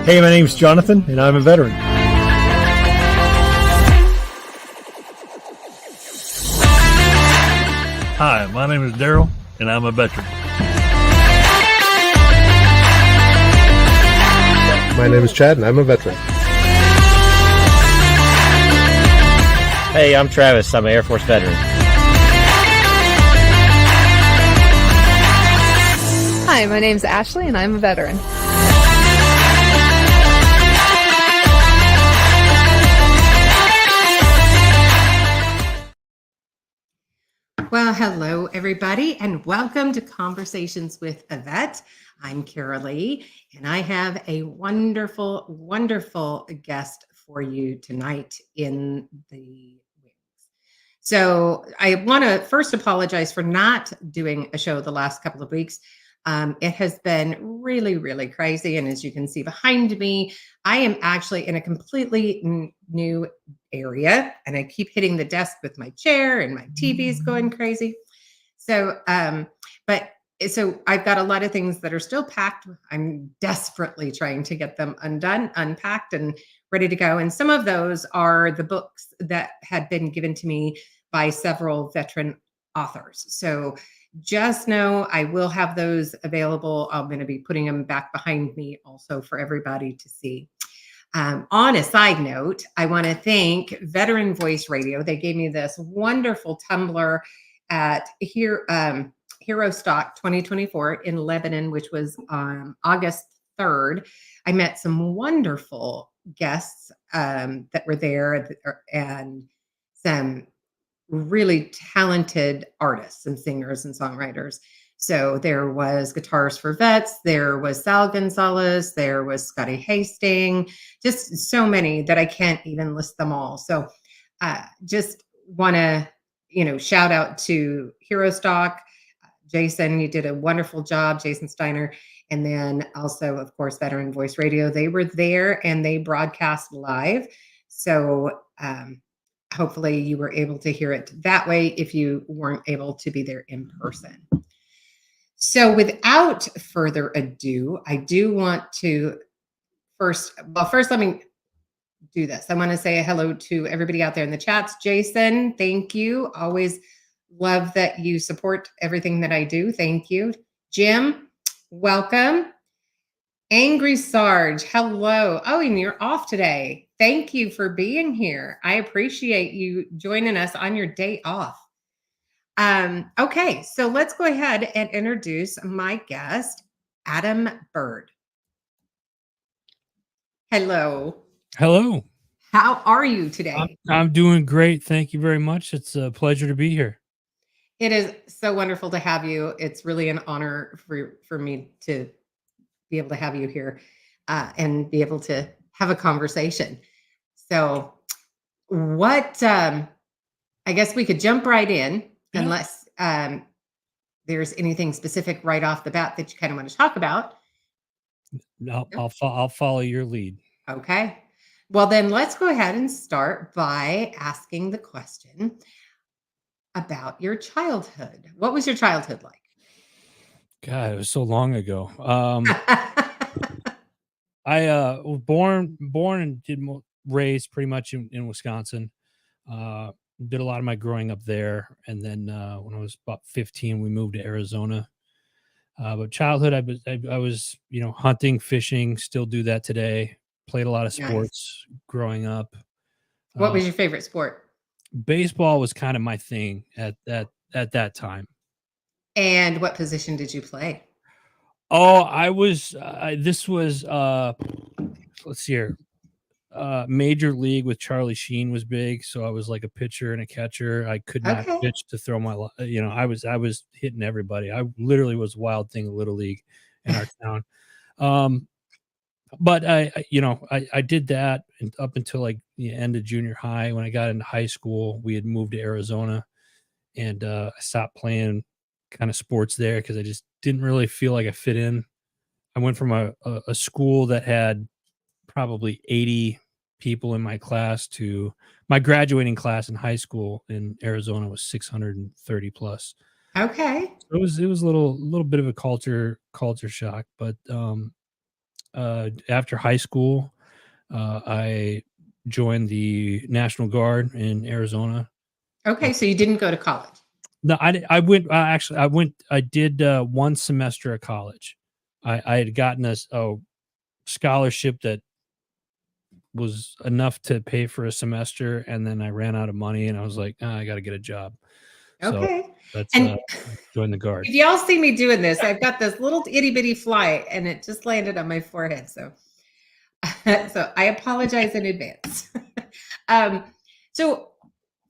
Hey, my name's Jonathan, and I'm a veteran. Hi, my name is Daryl, and I'm a veteran. My name is Chad, and I'm a veteran. Hey, I'm Travis. I'm an Air Force veteran. Hi, my name's Ashley, and I'm a veteran. Well, hello, everybody, and welcome to Conversations with a Vet. I'm Kara Lee, and I have a wonderful, wonderful guest for you tonight in the wings. So I want to first apologize for not doing a show the last couple of weeks. It has been really, really crazy. And as you can see behind me, I am actually in a completely new area, and I keep hitting the desk with my chair, and my TV is going crazy. So I've got a lot of things that are still packed. I'm desperately trying to get them undone, unpacked, and ready to go. And some of those are the books that had been given to me by several veteran authors. So just know I will have those available. I'm going to be putting them back behind me also for everybody to see. On a side note, I want to thank Veteran Voice Radio. They gave me this wonderful tumbler at Hero Stock 2024 in Lebanon, which was August 3rd. I met some wonderful guests that were there and some really talented artists and singers and songwriters. So there was Guitars for Vets, there was Sal Gonzalez, there was Scotty Hastings, just so many that I can't even list them all. So just want to, shout out to Hero Stock. Jason, you did a wonderful job, Jason Steiner. And then also, of course, Veteran Voice Radio. They were there and they broadcast live. So hopefully you were able to hear it that way if you weren't able to be there in person. So without further ado, I do want to first let me do this. I want to say hello to everybody out there in the chats. Jason, thank you. Always love that you support everything that I do. Thank you. Jim, welcome. Angry Sarge, hello. Oh, and you're off today. Thank you for being here. I appreciate you joining us on your day off. Okay, so let's go ahead and introduce my guest, Adam Bird. Hello. Hello. How are you today? I'm doing great. Thank you very much. It's a pleasure to be here. It is so wonderful to have you. It's really an honor for me to be able to have you here and be able to have a conversation. So I guess we could jump right in unless there's anything specific right off the bat that you kind of want to talk about. No, I'll follow your lead. Okay. Well, then let's go ahead and start by asking the question about your childhood. What was your childhood like? God, it was so long ago. I was born and raised pretty much in Wisconsin. Did a lot of my growing up there, and then when I was about 15, we moved to Arizona. But childhood, I was hunting, fishing. Still do that today. Played a lot of sports growing up. What was your favorite sport? Baseball was kind of my thing at that time. And what position did you play? Oh, I was. This was. Let's see here. Major league with Charlie Sheen was big, so I was like a pitcher and a catcher. I could not pitch to throw my. I was hitting everybody. I literally was a wild thing in Little League in our town. But I did that up until like the end of junior high. When I got into high school, we had moved to Arizona, and I stopped playing kind of sports there because I just didn't really feel like I fit in. I went from a school that had probably 80 people in my class to my graduating class in high school in Arizona was 630 plus. Okay. So it was a little bit of a culture shock, but after high school, I joined the National Guard in Arizona. Okay, so you didn't go to college. No, I went. Actually, I did 1 semester of college. I had gotten a scholarship that was enough to pay for a semester, and then I ran out of money, and I was like, I got to get a job. Okay. So that's And join the Guard. if y'all see me doing this, I've got this little itty bitty fly and it just landed on my forehead. So, so I apologize in advance. So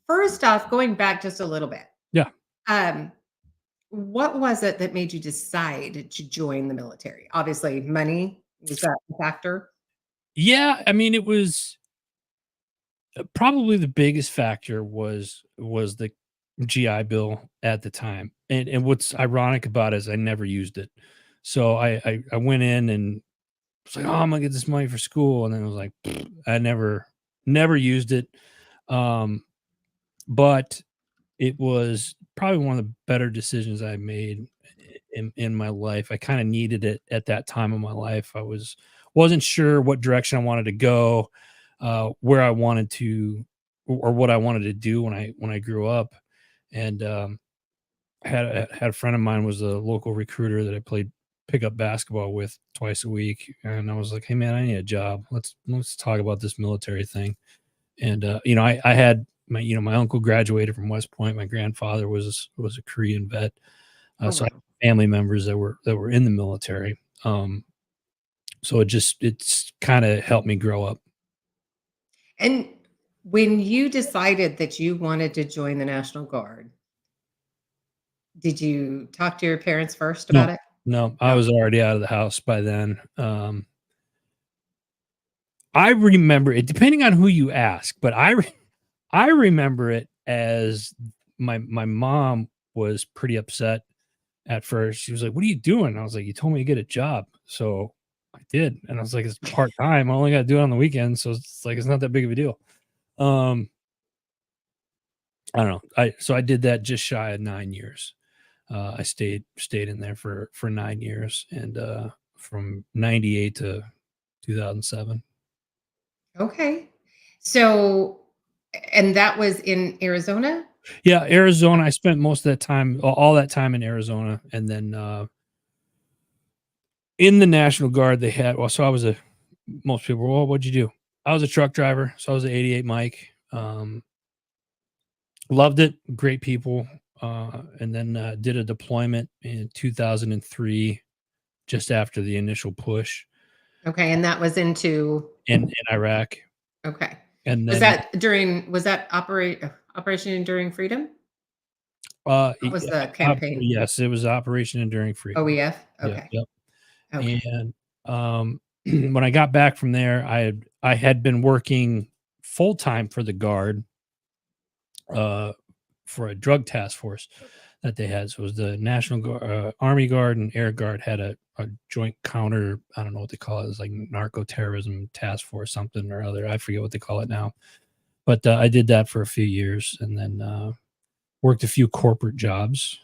first off, going back just a little bit. Yeah. What was it that made you decide to join the military? Obviously, money, was that a factor? Yeah, I mean, it was probably the biggest factor was the GI Bill at the time, and what's ironic about it is I never used it. So I went in and was like, oh, I'm gonna get this money for school, and then I was like, I never used it. But it was probably one of the better decisions I made in my life. I kind of needed it at that time of my life. I wasn't sure what direction I wanted to go, where I wanted to, or what I wanted to do when I grew up. And had a friend of mine was a local recruiter that I played pickup basketball with twice a week, and I was like, hey man, I need a job. Let's talk about this military thing. And I had my uncle graduated from West Point. My grandfather was a Korean vet. So I had family members that were in the military. So it's kind of helped me grow up. And when you decided that you wanted to join the National Guard, did you talk to your parents first about it? No, I was already out of the house by then. I remember it, depending on who you ask, but I remember it as my mom was pretty upset at first. She was like, what are you doing? I was like, you told me to get a job. So I did. And I was like, it's part-time. I only got to do it on the weekend. So it's like, it's not that big of a deal. I don't know. So I did that just shy of 9 years. I stayed in there for 9 years, and from 98 to 2007. Okay. So, and that was in Arizona? Yeah, Arizona. I spent most of that time, all that time in Arizona. And then in the National Guard, they had, so I was most people were, well, what'd you do? I was a truck driver. So I was an 88 Mike. Loved it. Great people. And then did a deployment in 2003, just after the initial push. Okay. And that was into? In Iraq. Okay. And then, was that Operation Enduring Freedom? What was the campaign? Yes, it was Operation Enduring Freedom. OEF? Okay. Yep. Okay. And when I got back from there, I had been working full-time for the Guard, for a drug task force that they had. So it was the National Guard, Army Guard and Air Guard had a joint counter, I don't know what they call it. It was like narco-terrorism task force, something or other. I forget what they call it now. But I did that for a few years, and then worked a few corporate jobs.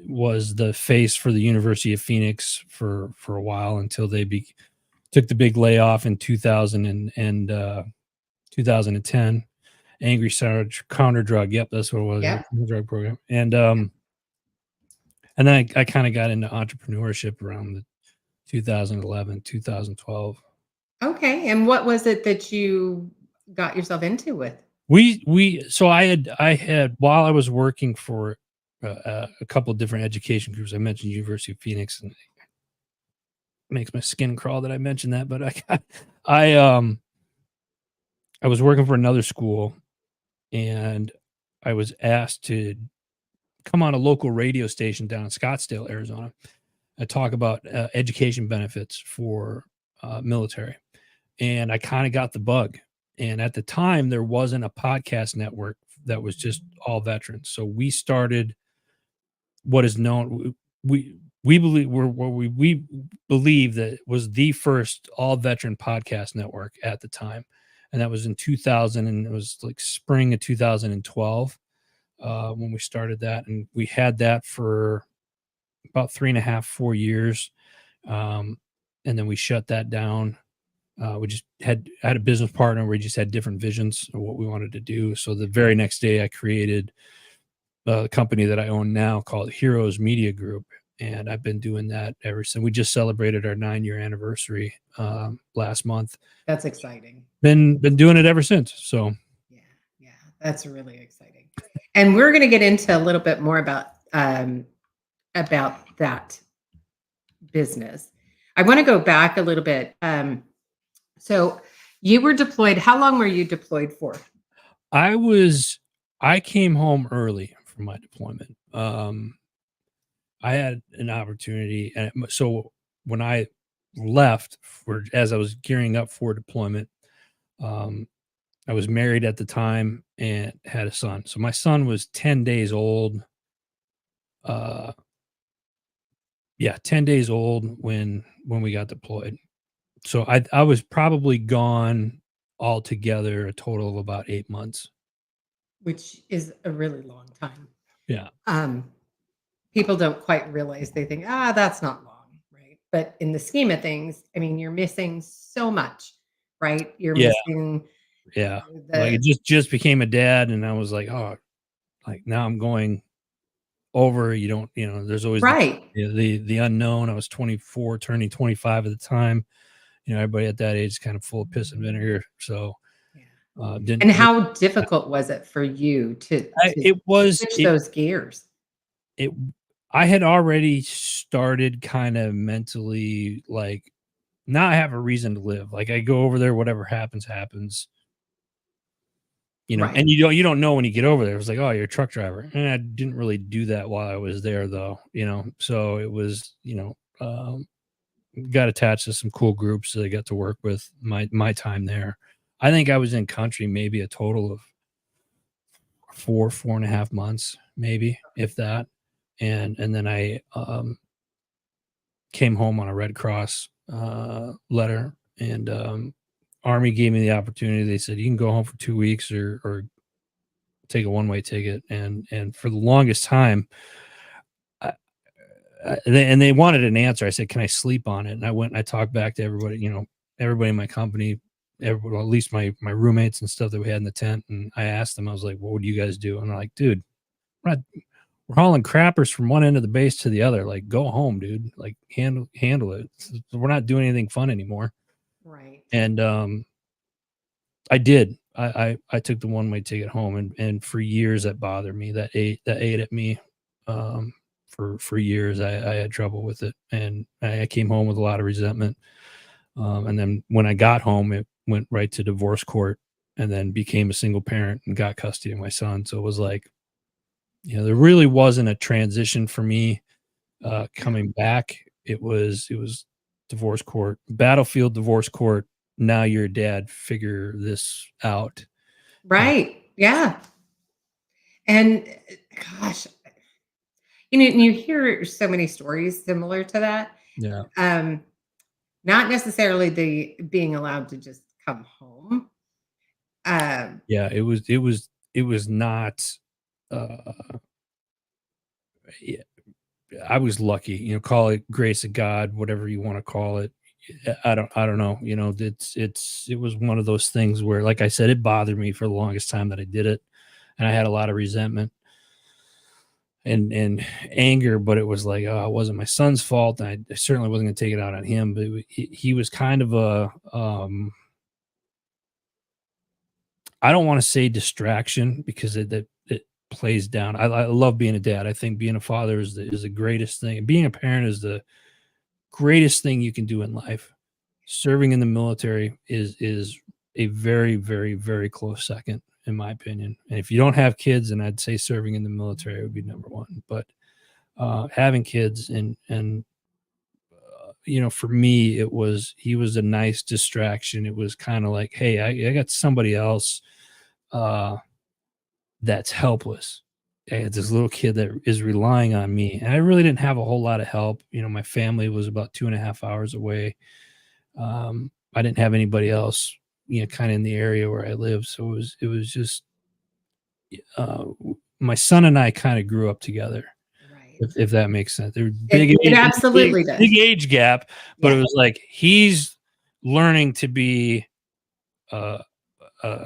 Was the face for the University of Phoenix for a while, until they took the big layoff in 2000 and 2010. Angry Counter Drug. Yep, that's what it was. Yeah. The drug program. And then I kind of got into entrepreneurship around the 2011, 2012. Okay. And what was it that you got yourself into with? So I had while I was working for a couple of different education groups. I mentioned University of Phoenix, and it makes my skin crawl that I mentioned that, but I was working for another school, and I was asked to come on a local radio station down in Scottsdale, Arizona, and talk about education benefits for military. And I kind of got the bug. And at the time, there wasn't a podcast network that was just all veterans. So we started what is known. We believe we believe that was the first all veteran podcast network at the time. And that was in 2000, and it was like spring of 2012 when we started that. And we had that for about 3.5, 4 years. And then we shut that down. We just I had a business partner where we just had different visions of what we wanted to do. So the very next day I created a company that I own now called Heroes Media Group. And I've been doing that ever since. We just celebrated our 9-year anniversary last month. That's exciting. Been doing it ever since. So yeah, that's really exciting. And we're going to get into a little bit more about that business. I want to go back a little bit. So you were deployed. How long were you deployed for? I came home early from my deployment. I had an opportunity, and so when I left, as I was gearing up for deployment, I was married at the time and had a son. So my son was 10 days old. 10 days old when we got deployed. So I was probably gone altogether a total of about 8 months, which is a really long time. Yeah. People don't quite realize. They think, that's not long, right? But in the scheme of things, I mean, you're missing so much, right? You're missing. Yeah. Like it just became a dad, and I was like, oh, like now I'm going over. There's always the unknown. I was 24, turning 25 at the time. Everybody at that age is kind of full of piss and vinegar. So, how difficult was it for you to switch those gears? I had already started kind of mentally like, now I have a reason to live. Like I go over there, whatever happens. Right. And you don't know when you get over there. It was like, oh, you're a truck driver. And I didn't really do that while I was there though, so it was, got attached to some cool groups that I got to work with my time there. I think I was in country maybe a total of 4.5 months, maybe, if that. And then I came home on a Red Cross letter, and Army gave me the opportunity. They said, you can go home for 2 weeks or take a one-way ticket. And for the longest time, they wanted an answer. I said, can I sleep on it? And I went and I talked back to everybody, everybody in my company, at least my roommates and stuff that we had in the tent. And I asked them, I was like, what would you guys do? And they're like, dude, we're hauling crappers from one end of the base to the other. Like, go home, dude. Like, handle it. We're not doing anything fun anymore. Right. And I did. I took the one-way ticket home, and for years that bothered me. That ate at me. For years, I had trouble with it, and I came home with a lot of resentment. And then when I got home, it went right to divorce court, and then became a single parent and got custody of my son. So it was like, there really wasn't a transition for me coming back. It was divorce court, battlefield, divorce court. Now you're a dad, figure this out. Right. Yeah. And gosh, you hear so many stories similar to that. Yeah. Not necessarily the being allowed to just come home. Yeah, it was not. I was lucky, call it grace of God, whatever you want to call it. I don't know. It was one of those things where, like I said, it bothered me for the longest time that I did it. And I had a lot of resentment and anger, but it was like, it wasn't my son's fault. And I certainly wasn't going to take it out on him, but he was kind of I don't want to say distraction, because it plays down. I love being a dad. I think being a father is the greatest thing. Being a parent is the greatest thing you can do in life. Serving in the military is a very, very, very close second, in my opinion. And if you don't have kids, then I'd say serving in the military would be number one. But having kids and for me, he was a nice distraction. It was kind of like, hey, I got somebody else that's helpless. I had this little kid that is relying on me, and I really didn't have a whole lot of help. My family was about 2.5 hours away. I didn't have anybody else, kind of in the area where I live. So it was just my son and I kind of grew up together. Right. if that makes sense. There big It absolutely does. big age gap, but Yeah. it was like he's learning to be a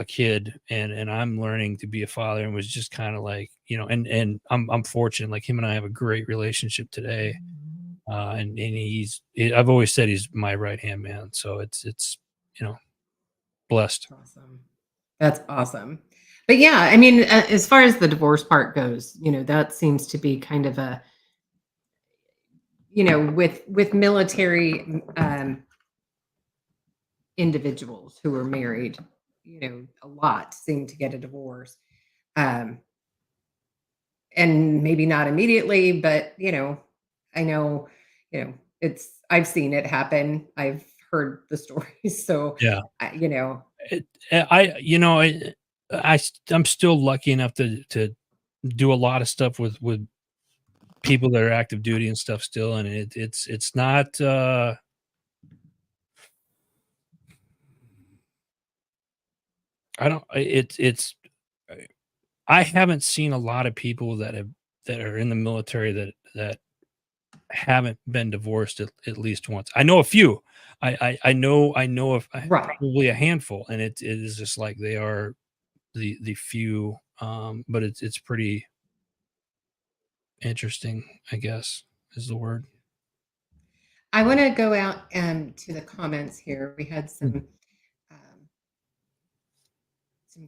kid, and I'm learning to be a father, and was just kind of like, and I'm fortunate. Like him and I have a great relationship today, and I've always said he's my right hand man. So it's blessed. Awesome. That's awesome. But yeah, I mean, as far as the divorce part goes, that seems to be kind of a, with military individuals who are married, a lot seem to get a divorce. And maybe not immediately, but I know, I've seen it happen. I've heard the stories. So Yeah. I'm still lucky enough to do a lot of stuff with people that are active duty and stuff still, and it's not I haven't seen a lot of people that are in the military that haven't been divorced at least once. I know a few. I know of Right. probably a handful, and it is just like they are the few, but it's pretty interesting, I guess is the word. I want to go out to the comments here. We had some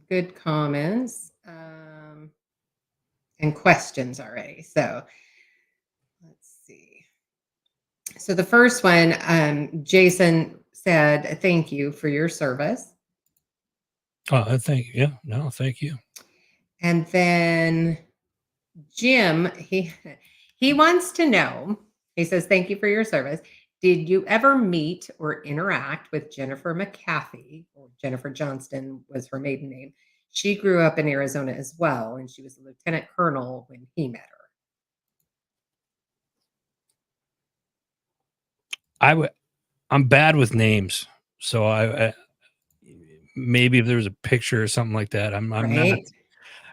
good comments and questions already. So let's see. So the first one, Jason said, "Thank you for your service." Oh, thank you. Yeah, no, thank you. And then Jim, he wants to know, he says, "Thank you for your service. Did you ever meet or interact with Jennifer McCaffey?" Or Jennifer Johnston was her maiden name. She grew up in Arizona as well, and she was a lieutenant colonel when he met her. I'm bad with names, so I maybe if there was a picture or something like that. I'm Right? not.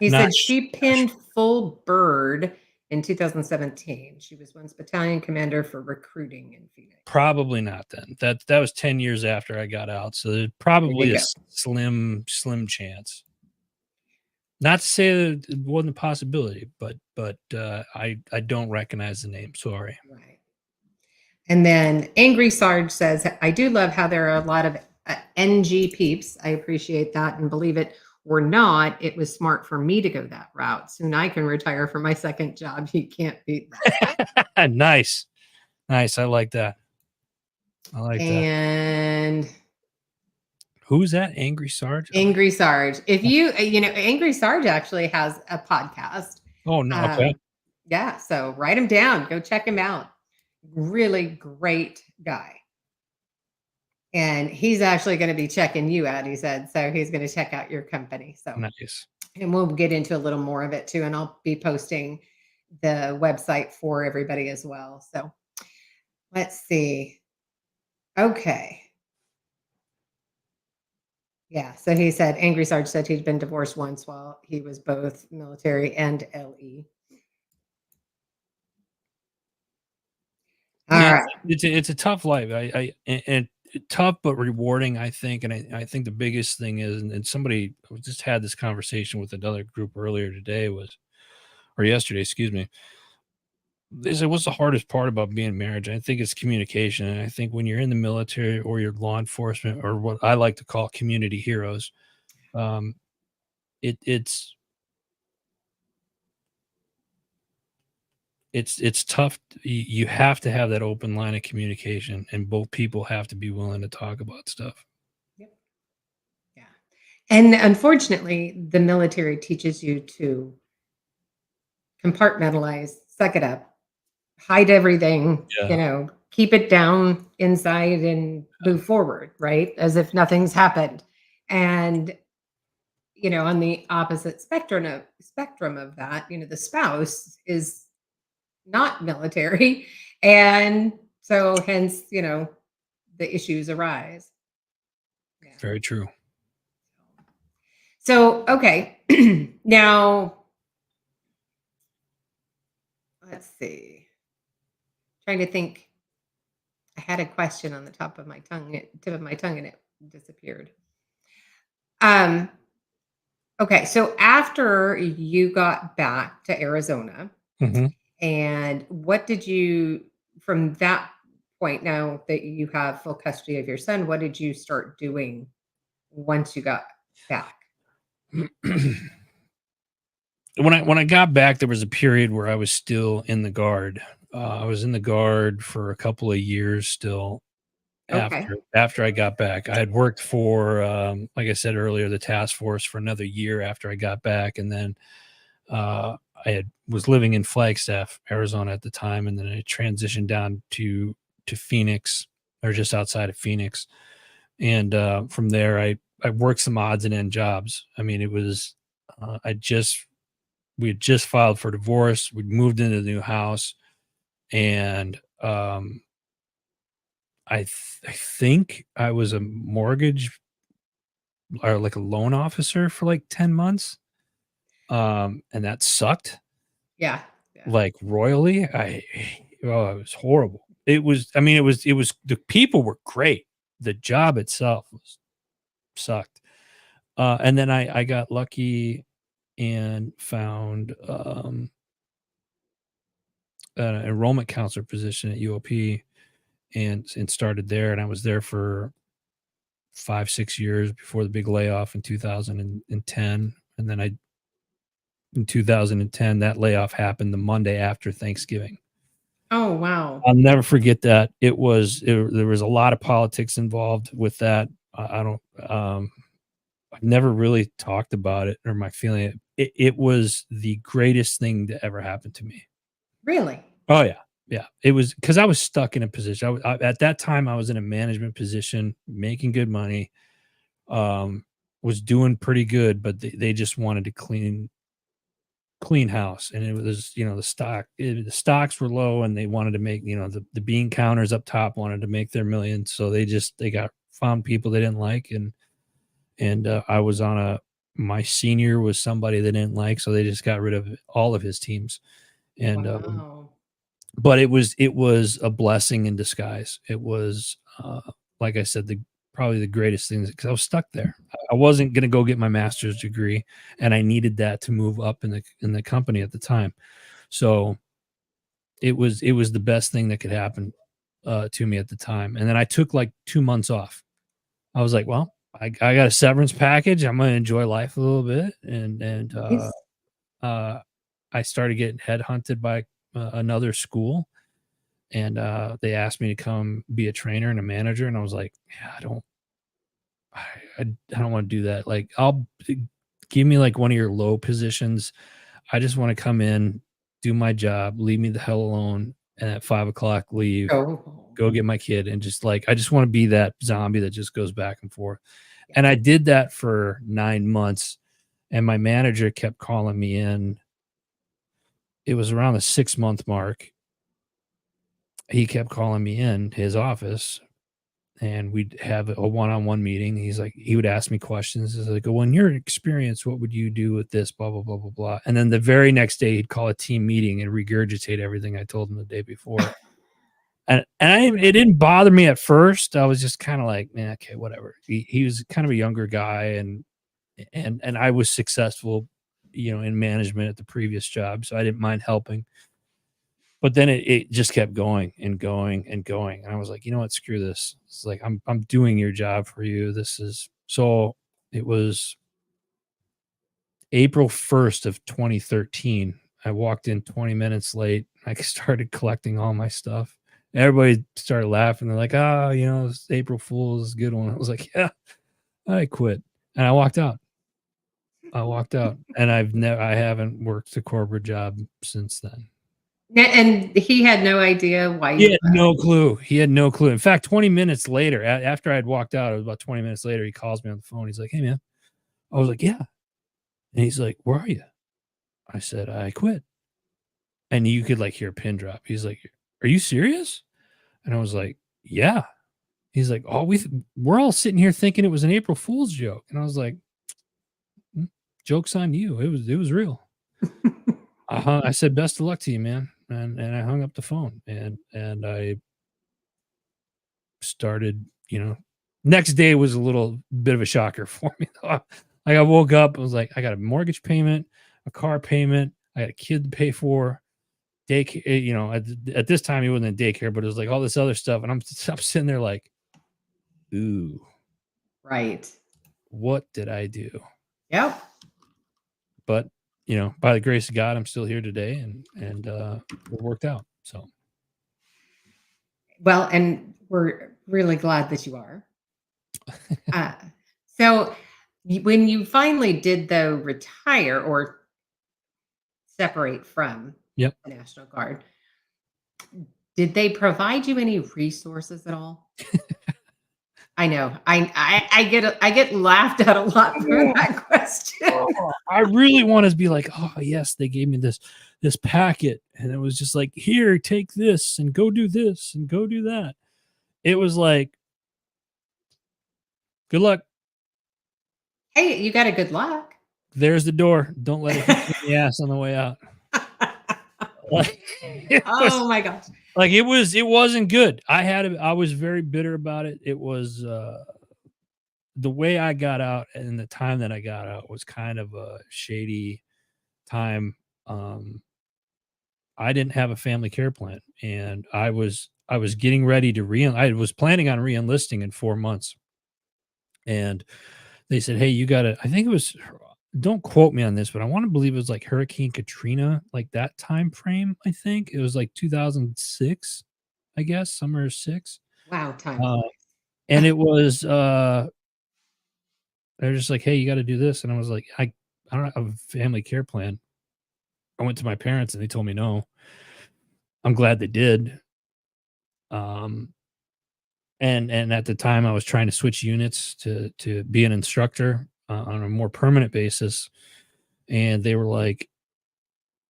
He not said she pinned Full Bird in 2017. She was once battalion commander for recruiting in Phoenix. Probably not then. That was 10 years after I got out, so there's probably a slim chance. Not to say that it wasn't a possibility, but I don't recognize the name. Sorry. Right. And then Angry Sarge says, "I do love how there are a lot of NG peeps. I appreciate that, and believe it or not, it was smart for me to go that route. Soon I can retire from my second job. You can't beat that." Nice. I like that. And who's that? Angry Sarge? Angry Sarge. If you, Angry Sarge actually has a podcast. Oh, no. Okay. Yeah. So write him down. Go check him out. Really great guy. And he's actually going to be checking you out, he said. So he's going to check out your company. So nice. And we'll get into a little more of it too. And I'll be posting the website for everybody as well. So let's see. Okay. Yeah. So he said, Angry Sarge said he'd been divorced once while he was both military and LE. All right. It's a tough life. And tough but rewarding, I think. And I think the biggest thing is, and somebody just had this conversation with another group earlier today or yesterday, excuse me. They said, what's the hardest part about being married? I think it's communication. And I think when you're in the military or you're law enforcement or what I like to call community heroes, it's tough. You have to have that open line of communication, and both people have to be willing to talk about stuff. Yep. Yeah. And unfortunately, the military teaches you to compartmentalize, suck it up, hide everything, keep it down inside and move forward, right? As if nothing's happened. And, on the opposite spectrum of that, the spouse is not military. And so hence, the issues arise. Yeah. Very true. So, okay. Now, let's see. Trying to think. I had a question on the top of my tongue, tip of my tongue, and it disappeared. Um, okay, so after you got back to Arizona, Mhm. and what did you from that point now that you have full custody of your son, what did you start doing once you got back? When I got back, there was a period where I was still in the guard. I was in the guard for a couple of years still Okay. after I got back. I had worked for, like I said earlier, the task force for another year after I got back, and then was living in Flagstaff, Arizona at the time, and then I transitioned down to Phoenix, or just outside of Phoenix, and from there I worked some odds and end jobs. I mean, it was we had just filed for divorce. We'd moved into the new house, and I think I was a mortgage or like a loan officer for like 10 months. And that sucked Yeah. Yeah. like royally. It was horrible. It was the people were great. The job itself sucked. And then I got lucky and found an enrollment counselor position at UOP and started there. And I was there for 5-6 years before the big layoff in 2010. And then in 2010, that layoff happened the Monday after Thanksgiving. Oh, wow. I'll never forget that. There was a lot of politics involved with that. I've never really talked about it or my feeling. It was the greatest thing that ever happened to me. Really? Oh yeah. Yeah. It was because I was stuck in a position. At that time, I was in a management position, making good money, was doing pretty good, but they just wanted to clean house. And it was, the stocks were low and they wanted to make, the bean counters up top wanted to make their millions. So they found people they didn't like. And I was my senior was somebody they didn't like. So they just got rid of all of his teams. And, Wow. but it was a blessing in disguise. It was, like I said, probably the greatest thing because I was stuck there. I wasn't going to go get my master's degree, and I needed that to move up in the company at the time. So it was the best thing that could happen to me at the time. And then I took like 2 months off. I was like, well, I got a severance package. I'm going to enjoy life a little bit. And Nice. I started getting headhunted by another school, and they asked me to come be a trainer and a manager. And I was like, yeah, I don't want to do that. Like, give me like one of your low positions. I just want to come in, do my job, leave me the hell alone. And at 5 o'clock leave, go get my kid. And just like, I just want to be that zombie that just goes back and forth. And I did that for 9 months. And my manager kept calling me in. It was around the 6-month mark. He kept calling me in his office, and we'd have a one-on-one meeting. He would ask me questions. He's like, well, in your experience, what would you do with this? Blah, blah, blah, blah, blah. And then the very next day he'd call a team meeting and regurgitate everything I told him the day before. It didn't bother me at first. I was just kind of like, man, okay, whatever. He was kind of a younger guy, and I was successful, in management at the previous job. So I didn't mind helping. But then it just kept going and going and going. And I was like, you know what? Screw this. It's like, I'm doing your job for you. So it was April 1st of 2013. I walked in 20 minutes late. I started collecting all my stuff. Everybody started laughing. They're like, it's April Fool's, a good one. I was like, yeah, I quit. And I walked out. And I haven't worked a corporate job since then. And he had no idea why He had no clue. In fact, 20 minutes later, after I had walked out, it was about 20 minutes later, he calls me on the phone. He's like, hey, man. I was like, yeah. And he's like, where are you? I said, I quit. And you could like hear a pin drop. He's like, are you serious? And I was like, yeah. He's like, oh, we're all sitting here thinking it was an April Fool's joke. And I was like, joke's on you. It was real. I said, best of luck to you, man. and I hung up the phone, and I started, next day was a little bit of a shocker for me. Like I woke up, I was like, I got a mortgage payment, a car payment, I got a kid to pay for, daycare. At this time he wasn't in daycare, but it was like all this other stuff, and I'm sitting there like, ooh, Right. what did I do? Yep. But by the grace of God, I'm still here today, and it worked out. So, Well, and we're really glad that you are. So when you finally did, though, retire or separate from Yep. the National Guard, did they provide you any resources at all? I know. I get laughed at a lot for that question. I really want to be like, oh yes, they gave me this packet, and it was just like, here, take this and go do this and go do that. It was like, good luck. Hey, you got a good luck. There's the door. Don't let it hit you in the ass on the way out. Like, Oh my gosh. like it wasn't good. I was very bitter about it. It was the way I got out and the time that I got out was kind of a shady time. I didn't have a family care plan, and I was getting ready to I was planning on re-enlisting in 4 months. And they said, hey, you gotta, I think it was, don't quote me on this, but I want to believe it was like Hurricane Katrina, like that time frame. I think it was like 2006, I guess, summer 6. Wow, time. And it was they're just like, hey, you got to do this. And I was like, I don't have a family care plan. I went to my parents and they told me no. I'm glad they did. And at the time I was trying to switch units to be an instructor on a more permanent basis. And they were like,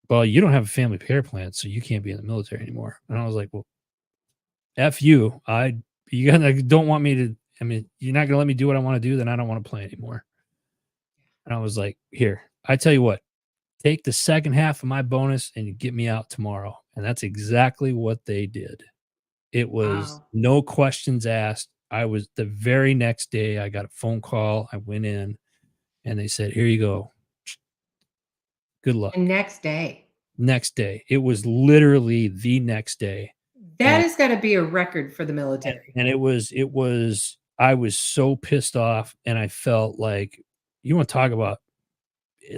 well, you don't have a family care plan, so you can't be in the military anymore. And I was like, well, F you. You guys don't want me to, I mean, you're not going to let me do what I want to do, then I don't want to play anymore. And I was like, here, I tell you what, take the second half of my bonus and get me out tomorrow. And that's exactly what they did. It was no questions asked. I was the very next day, I got a phone call. I went in and they said, here you go. Good luck. And next day. Next day. It was literally the next day. That is going to be a record for the military. And it was, I was so pissed off, and I felt like, you want to talk about,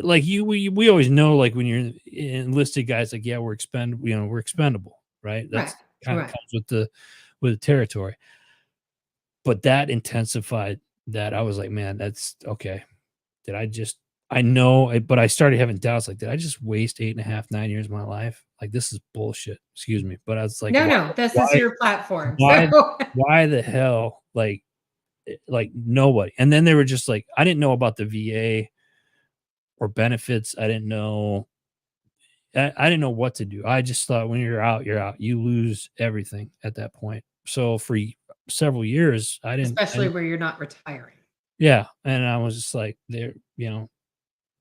like we always know, like when you're enlisted guys, like, yeah, we're expendable, right? That's kind of comes with the territory. But that intensified that. I was like, man, that's okay. I know, but I started having doubts. Like, did I just waste 8.5, 9 years of my life? Like, this is bullshit. Excuse me. But I was like, no, this is your platform. Why the hell? Like nobody. And then they were just like, I didn't know about the VA or benefits. I didn't know what to do. I just thought when you're out, you're out. You lose everything at that point. So for several years, especially where you're not retiring. Yeah. And I was just like, there,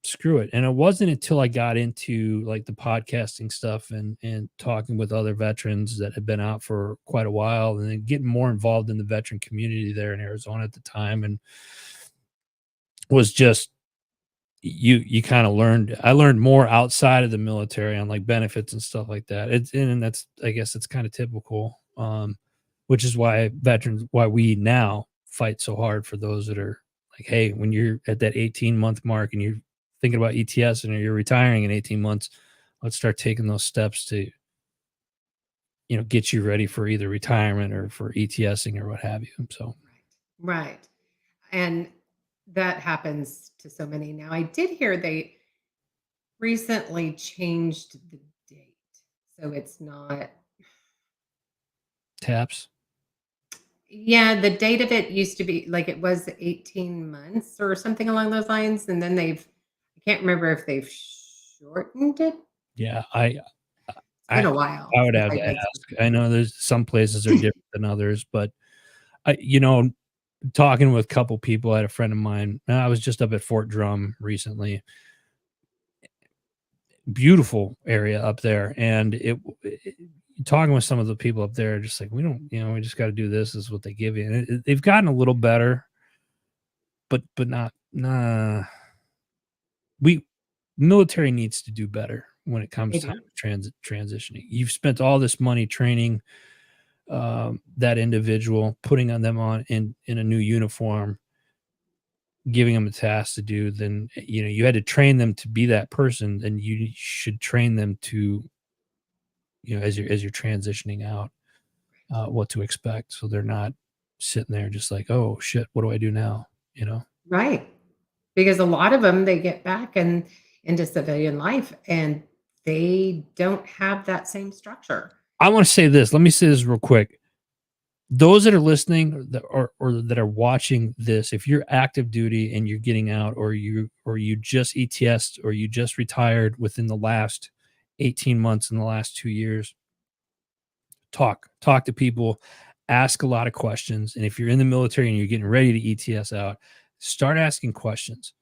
screw it. And it wasn't until I got into like the podcasting stuff and talking with other veterans that had been out for quite a while, and then getting more involved in the veteran community there in Arizona at the time, and was just, you kind of I learned more outside of the military on like benefits and stuff like that. And that's, I guess it's kind of typical, which is why we now fight so hard for those that are like, hey, when you're at that 18-month mark and you're thinking about ETS and you're retiring in 18 months, let's start taking those steps to, get you ready for either retirement or for ETSing or what have you. So, right. And that happens to so many. Now, I did hear they recently changed the date. So it's not TAPS. Yeah, the date of it used to be like, it was 18 months or something along those lines. And then I can't remember if they've shortened it. Yeah, It's been a while. I would have to ask. I know there's some places are different than others, but talking with a couple people, I had a friend of mine. I was just up at Fort Drum recently. beautiful area up there, and talking with some of the people up there, just like, we don't, we just got to do this. Is what they give you, and they've gotten a little better, but not. Nah, military needs to do better when it comes to transitioning. You've spent all this money training that individual, putting them on in a new uniform, giving them a task to do. Then you had to train them to be that person. Then you should train them to, as you're transitioning out, what to expect, so they're not sitting there just like, oh shit, what do I do now? Right. Because a lot of them, they get back into civilian life and they don't have that same structure. I want to say this. Let me say this real quick. Those that are listening or that are watching this, if you're active duty and you're getting out, or you just ETS'd, or you just retired within the last 18 months, in the last 2 years, talk to people, ask a lot of questions. And if you're in the military and you're getting ready to ETS out, start asking questions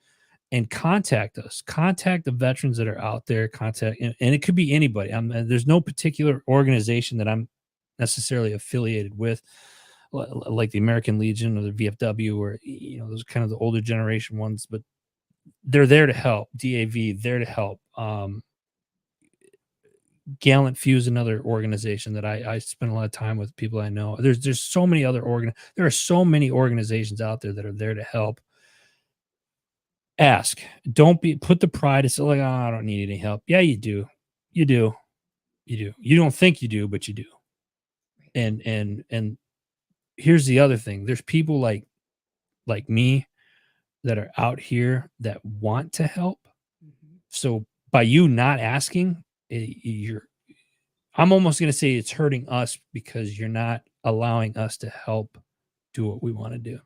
and contact us. Contact the veterans that are out there. And it could be anybody. There's no particular organization that I'm necessarily affiliated with, like the American Legion or the VFW, or those kind of the older generation ones, but they're there to help. DAV, there to help. Gallant Few is another organization that I spend a lot of time with, people I know. There's so many other there are so many organizations out there that are there to help. Ask. Don't put the pride. It's like, oh, I don't need any help. Yeah, you do. You don't think you do, but you do. And here's the other thing. There's people like me that are out here that want to help. Mm-hmm. So by you not asking, I'm almost going to say it's hurting us, because you're not allowing us to help do what we want to do.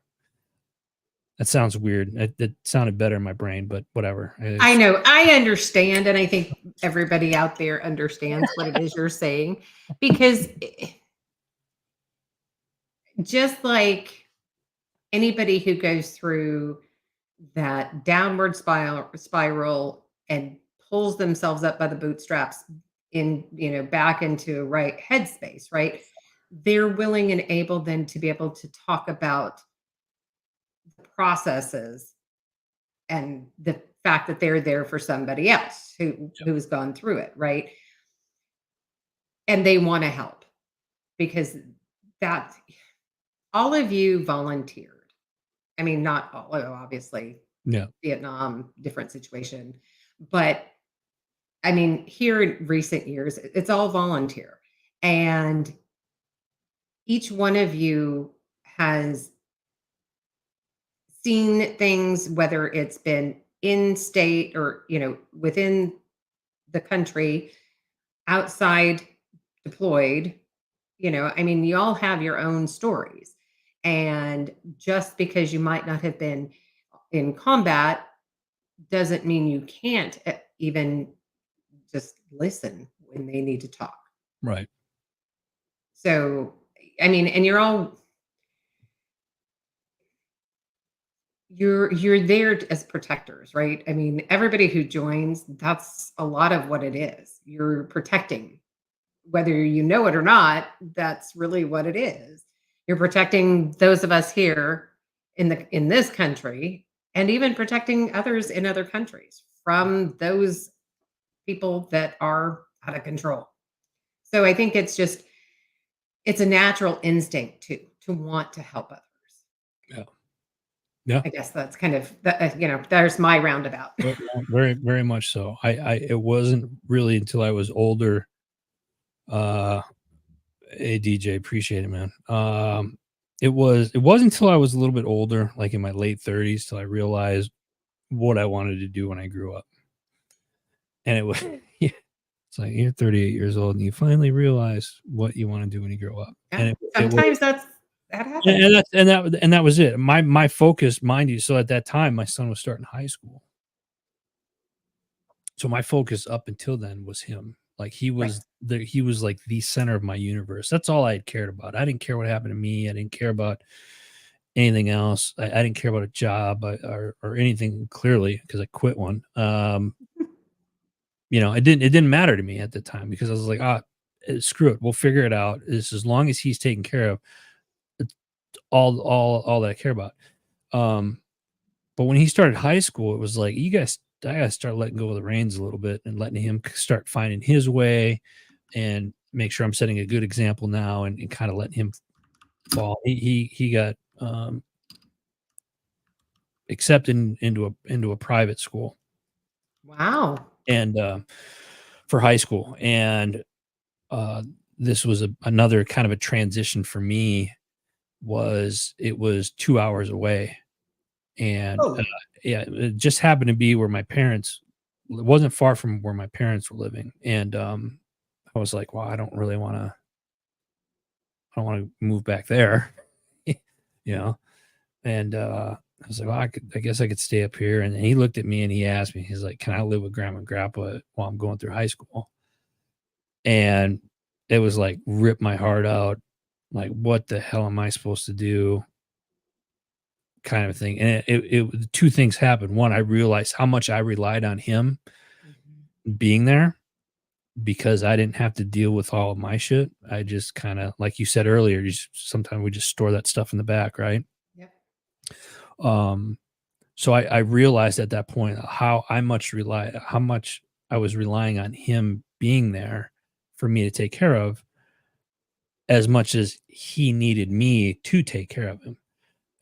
That sounds weird. That sounded better in my brain, but whatever. I know. I understand. And I think everybody out there understands what it is you're saying, because just like anybody who goes through that downward spiral and pulls themselves up by the bootstraps back into right headspace, right? They're willing and able then to be able to talk about the processes and the fact that they're there for somebody else who's gone through it, right? And they want to help, because that all of you volunteered. I mean, not all, obviously. Yeah. Vietnam, different situation. But I mean, here in recent years, it's all volunteer. And each one of you has seen things, whether it's been in state or, within the country, outside, deployed. I mean, you all have your own stories. And just because you might not have been in combat doesn't mean you can't even just listen when they need to talk. Right. So, I mean, and you're there as protectors, right? I mean, everybody who joins, that's a lot of what it is. You're protecting, whether you know it or not. That's really what it is. You're protecting those of us here in this country, and even protecting others in other countries from those people that are out of control. So I think it's a natural instinct to want to help others. Yeah. Yeah. I guess that's kind of, there's my roundabout. Very, very much so. It wasn't really until I was older. Hey DJ, appreciate it, man. It wasn't until I was a little bit older, like in my late 30s, till I realized what I wanted to do when I grew up. And it was, it's like, you're 38 years old and you finally realize what you want to do when you grow up. Yeah. And sometimes that happens. And that was it. My focus, mind you. So at that time, my son was starting high school. So my focus up until then was him. Like he was he was like the center of my universe. That's all I had cared about. I didn't care what happened to me. I didn't care about anything else. I didn't care about a job or anything, clearly, because I quit one. it didn't matter to me at the time because I was like, screw it, we'll figure it out. It's as long as he's taken care of, it's all that I care about. But when he started high school, it was like, I gotta start letting go of the reins a little bit and letting him start finding his way and make sure I'm setting a good example now and kind of letting him fall. He got accepted into a private school. Wow. And for high school. And this was another kind of a transition for me. It was 2 hours away. And it just happened to be where my parents, it wasn't far from where my parents were living. And I was like, well, I don't want to move back there, and I was like, well, I guess I could stay up here. And he looked at me and he asked me, he's like, can I live with grandma and grandpa while I'm going through high school? And it was like, ripped my heart out. Like, what the hell am I supposed to do? Kind of thing. And it two things happened. One, I realized how much I relied on him being there because I didn't have to deal with all of my shit. I just kind of, like you said earlier, sometimes we just store that stuff in the back, right? Yep. So I realized at that point how much I was relying on him being there for me to take care of as much as he needed me to take care of him.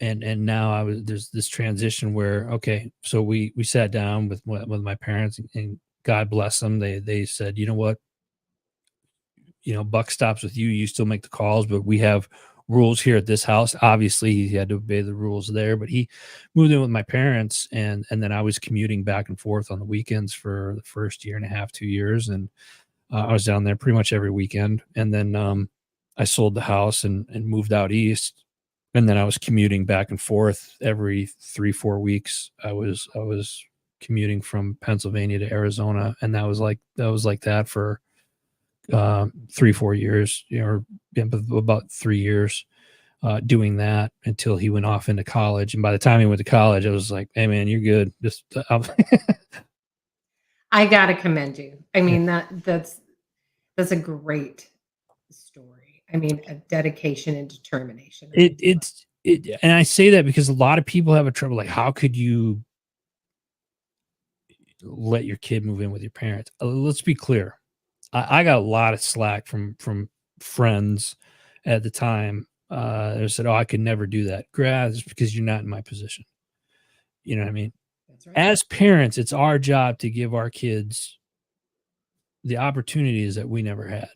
And now there's this transition where, okay, so we sat down with my parents and God bless them. They said, you know what, buck stops with you. You still make the calls, but we have rules here at this house. Obviously he had to obey the rules there, but he moved in with my parents and then I was commuting back and forth on the weekends for the first year and a half, 2 years. And I was down there pretty much every weekend. And then I sold the house and moved out east. And then I was commuting back and forth every 3-4 weeks. I was commuting from Pennsylvania to Arizona. And that was like that for 3-4 years, about 3 years doing that until he went off into college. And by the time he went to college, I was like, hey man, you're good. Just I gotta commend you. I mean, that's a great story. I mean, a dedication and determination. And I say that because a lot of people have a trouble. Like, how could you let your kid move in with your parents? Let's be clear. I got a lot of slack from friends at the time. They said, "Oh, I could never do that." It's because you're not in my position. You know what I mean? That's right. As parents, it's our job to give our kids the opportunities that we never had.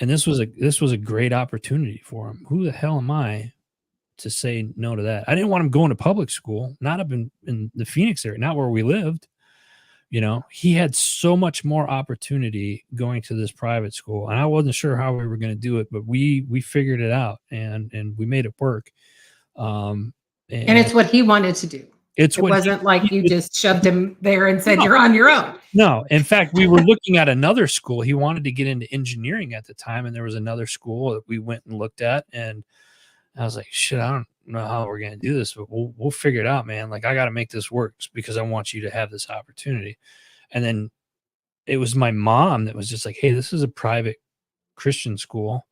And this was a great opportunity for him. Who the hell am I to say no to that? I didn't want him going to public school, not up in the Phoenix area, not where we lived. He had so much more opportunity going to this private school, and I wasn't sure how we were going to do it, but we figured it out and we made it work. And it's what he wanted to do. It wasn't like you just shoved him there and said, you're on your own. No. In fact, we were looking at another school. He wanted to get into engineering at the time. And there was another school that we went and looked at. And I was like, shit, I don't know how we're going to do this, but we'll figure it out, man. Like, I got to make this work because I want you to have this opportunity. And then it was my mom that was just like, hey, this is a private Christian school.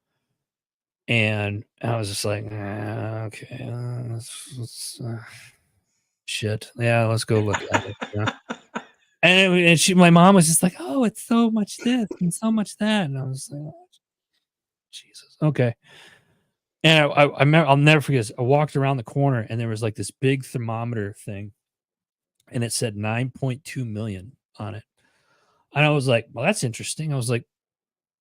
And I was just like, okay, let's shit. Yeah, let's go look at it. And my mom was just like, oh, it's so much this and so much that. And I was like, oh, Jesus. Okay. And I remember, I'll never forget this. I walked around the corner and there was like this big thermometer thing and it said 9.2 million on it. And I was like, well, that's interesting. I was like,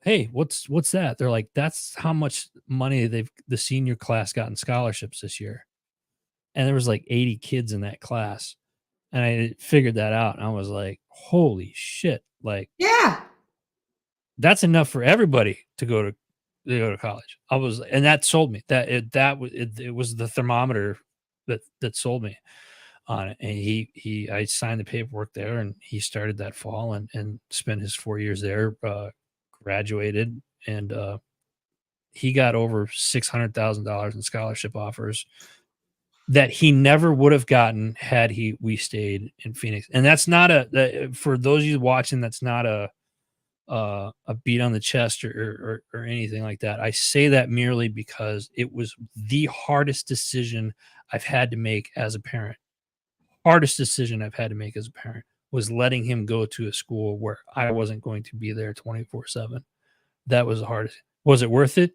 hey, what's that? They're like, that's how much money the senior class got in scholarships this year. And there was like 80 kids in that class. And I figured that out. And I was like, holy shit. Like, yeah, that's enough for everybody to go to college. And that sold me. It was the thermometer that sold me on it. And I signed the paperwork there and he started that fall and spent his 4 years there, graduated, and he got over $600,000 in scholarship offers that he never would have gotten had we stayed in Phoenix. And that's not for those of you watching, that's not a beat on the chest or anything like that. I say that merely because it was the hardest decision I've had to make as a parent. Hardest decision I've had to make as a parent was letting him go to a school where I wasn't going to be there 24/7. That was the hardest. Was it worth it?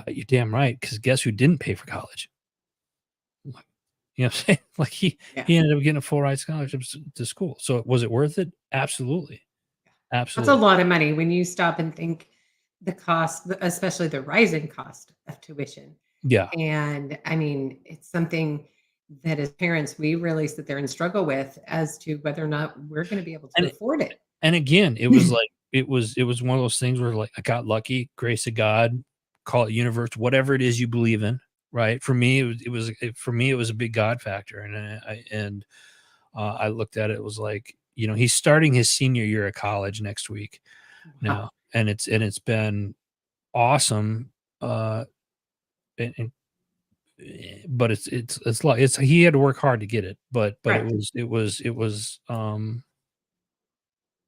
You're damn right. Because guess who didn't pay for college? You know what I'm saying? Like he ended up getting a full ride scholarship to school. So was it worth it? Absolutely. That's a Absolutely. lot of money when you stop and think the cost, especially the rising cost of tuition. Yeah. And I mean, it's something that as parents, we really sit there and struggle with as to whether or not we're going to be able to afford it. And again, it was like it was one of those things where like I got lucky, grace of God, call it universe, whatever it is you believe in, right? For me, it was a big God factor, and I looked at it, it was like, you know, he's starting his senior year of college next week now, and it's been awesome. But it's he had to work hard to get it, but Right. it was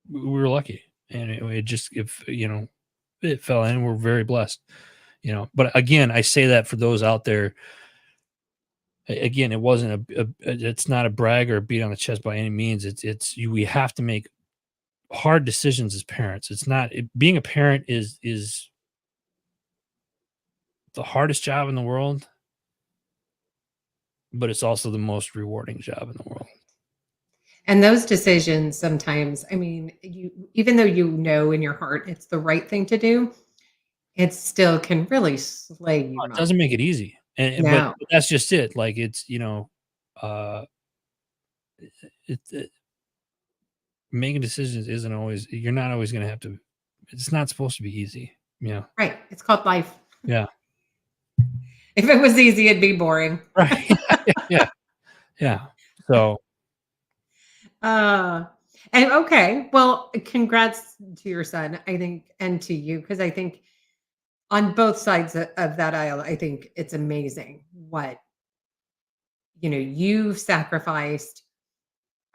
we were lucky, and it just, if you know, it fell in. We're very blessed, you know. But again, I say that for those out there. Again, it wasn't it's not a brag or a beat on the chest by any means. We have to make hard decisions as parents. It's not being a parent is the hardest job in the world, but it's also the most rewarding job in the world. And those decisions sometimes, I mean, even though you know in your heart it's the right thing to do, it still can really slay you. It doesn't make it easy. But No. that's just it. Like, it's, you know, making decisions isn't always, you're not always going to have to, it's not supposed to be easy. Yeah. Right. It's called life. Yeah. If it was easy, it'd be boring. Right. Yeah. Yeah. So. And okay. Well, congrats to your son, I think, and to you, because I think on both sides of that aisle, I think it's amazing what, you know, you've sacrificed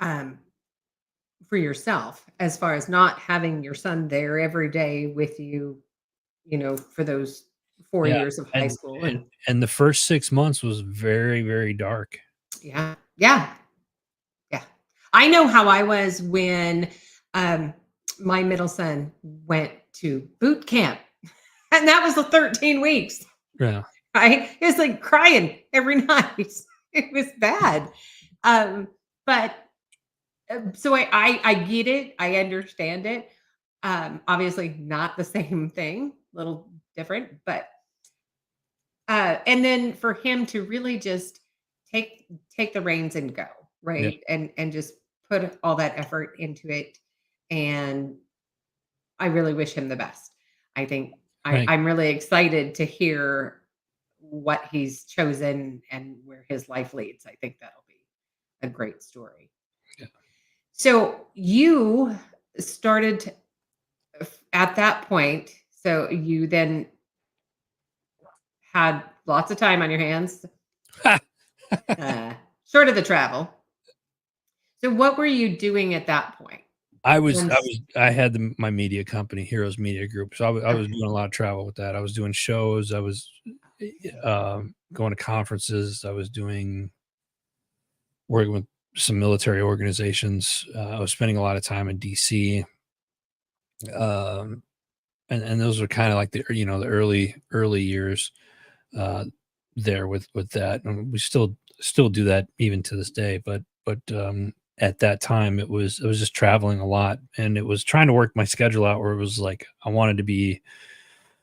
for yourself as far as not having your son there every day with you, you know, for those 4 Yeah. years of high school. And the first 6 months was very, very dark. Yeah. Yeah. Yeah. I know how I was when my middle son went to boot camp. And that was the 13 weeks. Yeah. I was like crying every night. It was bad. But so I get it. I understand it. Obviously not the same thing, a little different, but and then for him to really just take the reins and go, right? And just put all that effort into it. And I really wish him the best. I think Right. I'm really excited to hear what he's chosen and where his life leads. I think that'll be a great story. Yeah. So you started at that point. So you then had lots of time on your hands, short of the travel. So what were you doing at that point? I had my media company, Heroes Media Group. So I was doing a lot of travel with that. I was doing shows. I was going to conferences. I was working with some military organizations. I was spending a lot of time in DC. And those were kind of like the early years there with that. And we still do that even to this day. But at that time it was just traveling a lot, and it was trying to work my schedule out where it was like I wanted to be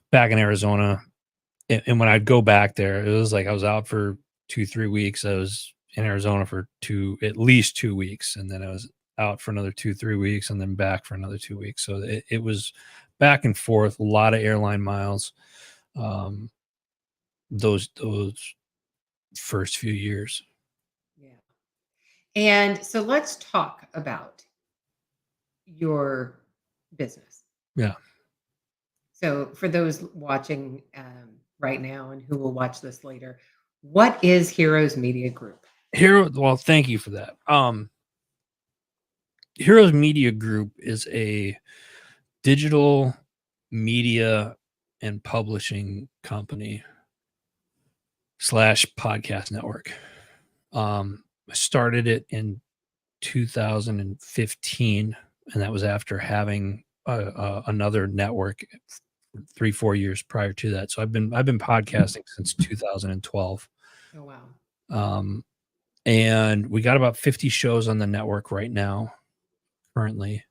back in Arizona. And when I'd go back there, it was like I was out for 2-3 weeks. I was in Arizona for at least 2 weeks, and then I was out for another 2-3 weeks, and then back for another 2 weeks. So it was back and forth, a lot of airline miles. Those first few years. And so let's talk about your business. Yeah. So for those watching right now and who will watch this later, What is Heroes Media Group? Well, thank you for that. Heroes Media Group is a digital media and publishing company / podcast network. I started it in 2015, and that was after having another network 3-4 years prior to that. So I've been podcasting since 2012. Oh wow. And we got about 50 shows on the network right now. Currently,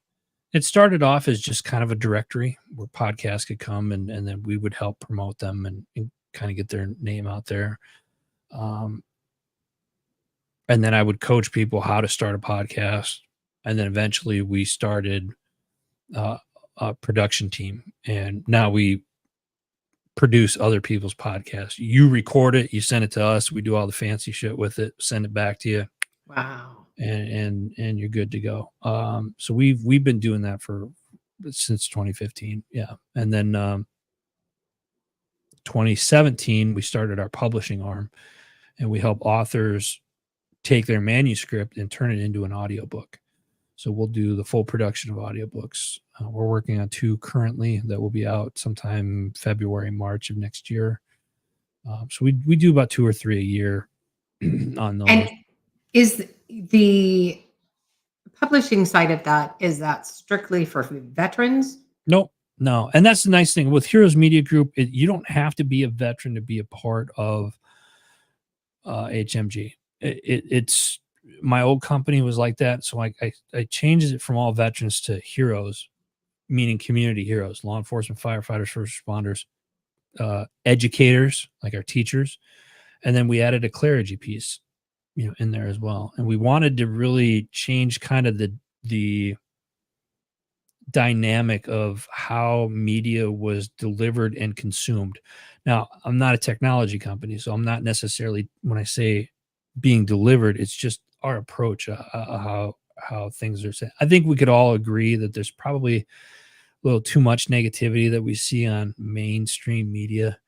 it started off as just kind of a directory where podcasts could come and then we would help promote them and kind of get their name out there. And then I would coach people how to start a podcast. And then eventually we started a production team, and now we produce other people's podcasts. You record it, you send it to us, we do all the fancy shit with it, send it back to you. Wow. And you're good to go. So we've been doing that since 2015. Yeah. And then 2017 we started our publishing arm, and we help authors take their manuscript and turn it into an audiobook. So we'll do the full production of audiobooks. We're working on 2 currently that will be out sometime February, March of next year. So we do about 2 or 3 a year on those. And is the publishing side of that, is that strictly for veterans? Nope. No. And that's the nice thing with Heroes Media Group. You don't have to be a veteran to be a part of HMG. It's my old company was like that. So I changed it from all veterans to heroes, meaning community heroes, law enforcement, firefighters, first responders, educators, like our teachers. And then we added a clergy piece, in there as well. And we wanted to really change kind of the dynamic of how media was delivered and consumed. Now, I'm not a technology company, so I'm not necessarily, when I say being delivered, it's just our approach, how things are said. I think we could all agree that there's probably a little too much negativity that we see on mainstream media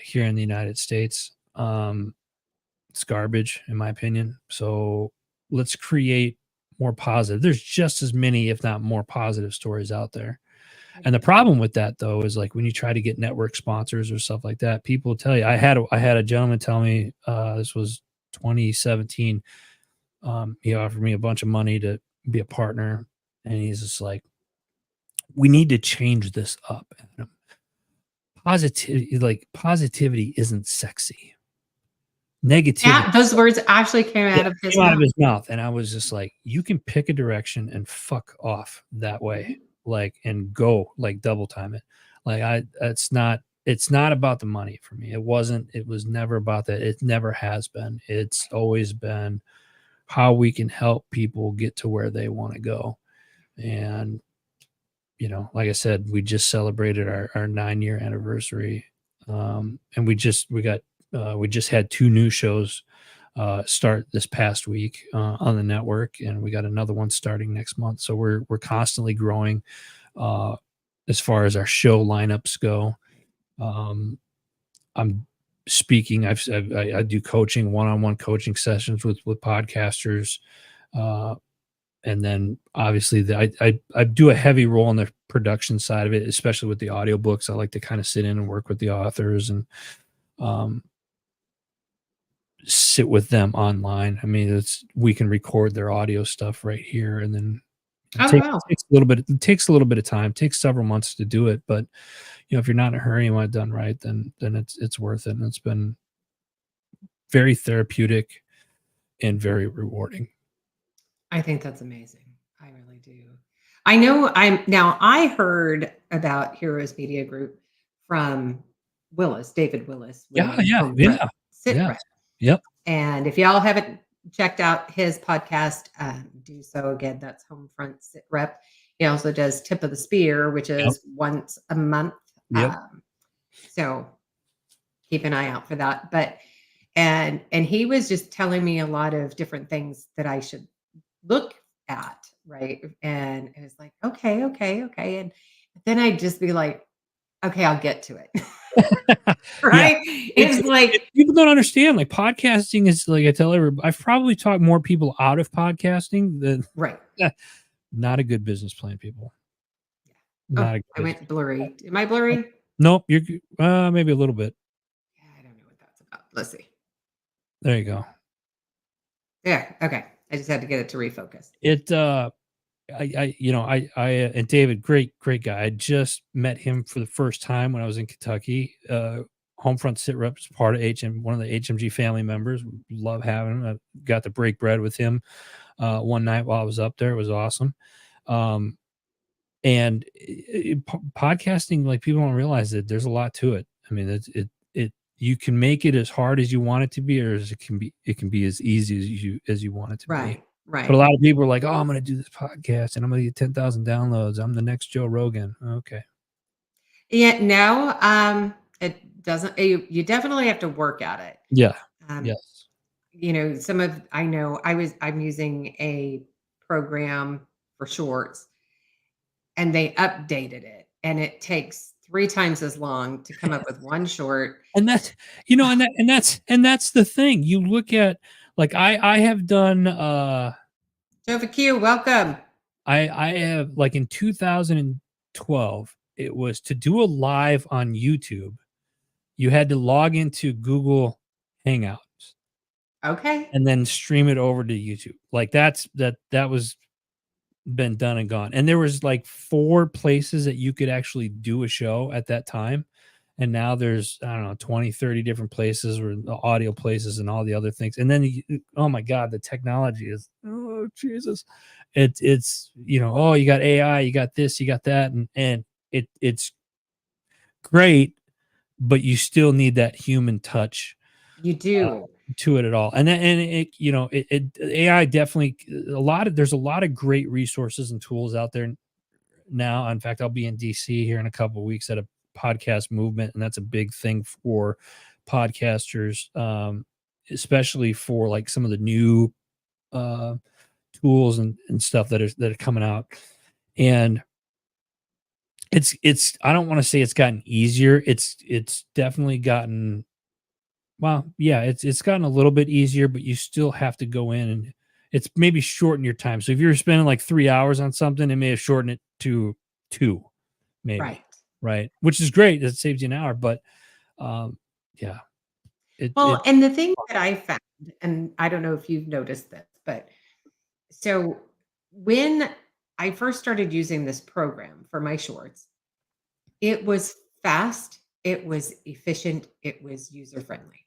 here in the United States. It's garbage, in my opinion. So let's create more positive. There's just as many, if not more, positive stories out there. And the problem with that, though, is like when you try to get network sponsors or stuff like that, people tell you. I had a gentleman tell me, this was 2017. He offered me a bunch of money to be a partner, and he's just like, "We need to change this up." Positivity isn't sexy. Negativity. Yeah, those words actually came out of his mouth, and I was just like, "You can pick a direction and fuck off that way, and go double time it." It's not about the money for me. It was never about that. It never has been. It's always been how we can help people get to where they want to go. And, like I said, we just celebrated our 9-year anniversary. And we just had 2 new shows start this past week on the network, and we got another one starting next month. So we're constantly growing as far as our show lineups go. I'm speaking. I do coaching, one-on-one coaching sessions with podcasters, and then obviously I do a heavy role in the production side of it, especially with the audiobooks. I like to kind of sit in and work with the authors and sit with them online. I mean, we can record their audio stuff right here, and then it takes a little bit. It takes a little bit of time. It takes several months to do it, but if you're not in a hurry and want it done right, then it's worth it. And it's been very therapeutic and very rewarding. I think that's amazing. I really do. I know I heard about Heroes Media Group from David Willis. Yeah. SITREP. Yep. And if y'all haven't checked out his podcast, do so. Again, that's Homefront SITREP. He also does Tip of the Spear, which is once a month. Yep. So keep an eye out for that. But and he was just telling me a lot of different things that I should look at, right? And it was like, okay. And then I'd just be like, Okay, I'll get to it. Right? It's like people don't understand. Like podcasting is like I tell everybody. I've probably talked more people out of podcasting than right. not a good business plan, people. Oh, Not a I went blurry. Am I blurry? Nope, you're maybe a little bit. Yeah, I don't know what that's about. Let's see. There you go. Yeah. Okay. I just had to get it to refocus. It and David, great guy. I just met him for the first time when I was in Kentucky. Homefront Sit Rep is part of one of the HMG family members. Love having him. I got to break bread with him one night while I was up there. It was awesome. And podcasting, like people don't realize that there's a lot to it. I mean, you can make it as hard as you want it to be, or it can be as easy as you want it to be. Right. But a lot of people are like, "Oh, I'm going to do this podcast and I'm going to get 10,000 downloads. I'm the next Joe Rogan." Okay. Yeah. No. It doesn't. You definitely have to work at it. Yeah. Yes. I'm using a program for shorts, and they updated it, and it takes 3 times as long to come up with one short. And that's that's the thing. You look at like I have done Jova Q, welcome. I have, like, in 2012, it was to do a live on YouTube, you had to log into Google Hangouts. Okay. And then stream it over to YouTube. Like that was been done and gone. And there was like 4 places that you could actually do a show at that time. And now there's, I don't know, 20, 30 different places or the audio places and all the other things. And then, oh my God, the technology is, oh Jesus. It's, oh, you got AI, you got this, you got that. And it's great, but you still need that human touch. You do. To it at all. And AI definitely there's a lot of great resources and tools out there now. In fact, I'll be in DC here in a couple of weeks at a podcast movement, and that's a big thing for podcasters, especially for like some of the new tools and stuff that are coming out. And it's I don't want to say it's gotten easier. It's definitely gotten, well, yeah, it's gotten a little bit easier, but you still have to go in and it's maybe shorten your time. So if you're spending like 3 hours on something, it may have shortened it to 2, maybe. Right. Which is great. It saves you an hour, but yeah. And the thing that I found, and I don't know if you've noticed this, but so when I first started using this program for my shorts, it was fast, it was efficient, it was user-friendly.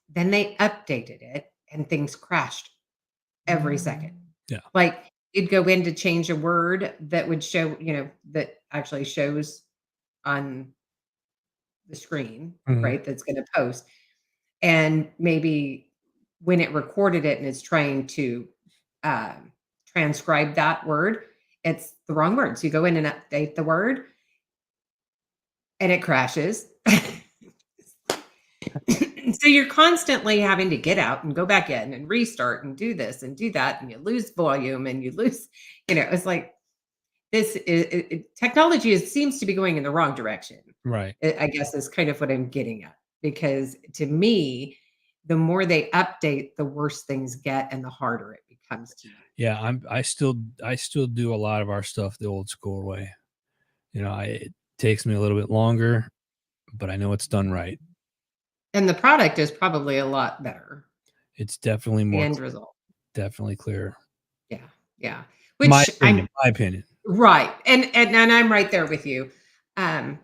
Then they updated it and things crashed every second. Yeah. Like you'd go in to change a word that would show, that actually shows on the screen, right? That's going to post. And maybe when it recorded it and it's trying to transcribe that word, it's the wrong word. So you go in and update the word and it crashes. So you're constantly having to get out and go back in and restart and do this and do that. And you lose volume and you lose, it's like technology seems to be going in the wrong direction. Right. I guess is kind of what I'm getting at, because to me, the more they update, the worse things get and the harder it becomes to you. Yeah. I still do a lot of our stuff the old school way. It takes me a little bit longer, but I know it's done right. And the product is probably a lot better. It's definitely more. The end result. Definitely clearer. Yeah. Yeah. My opinion. Right. And I'm right there with you. What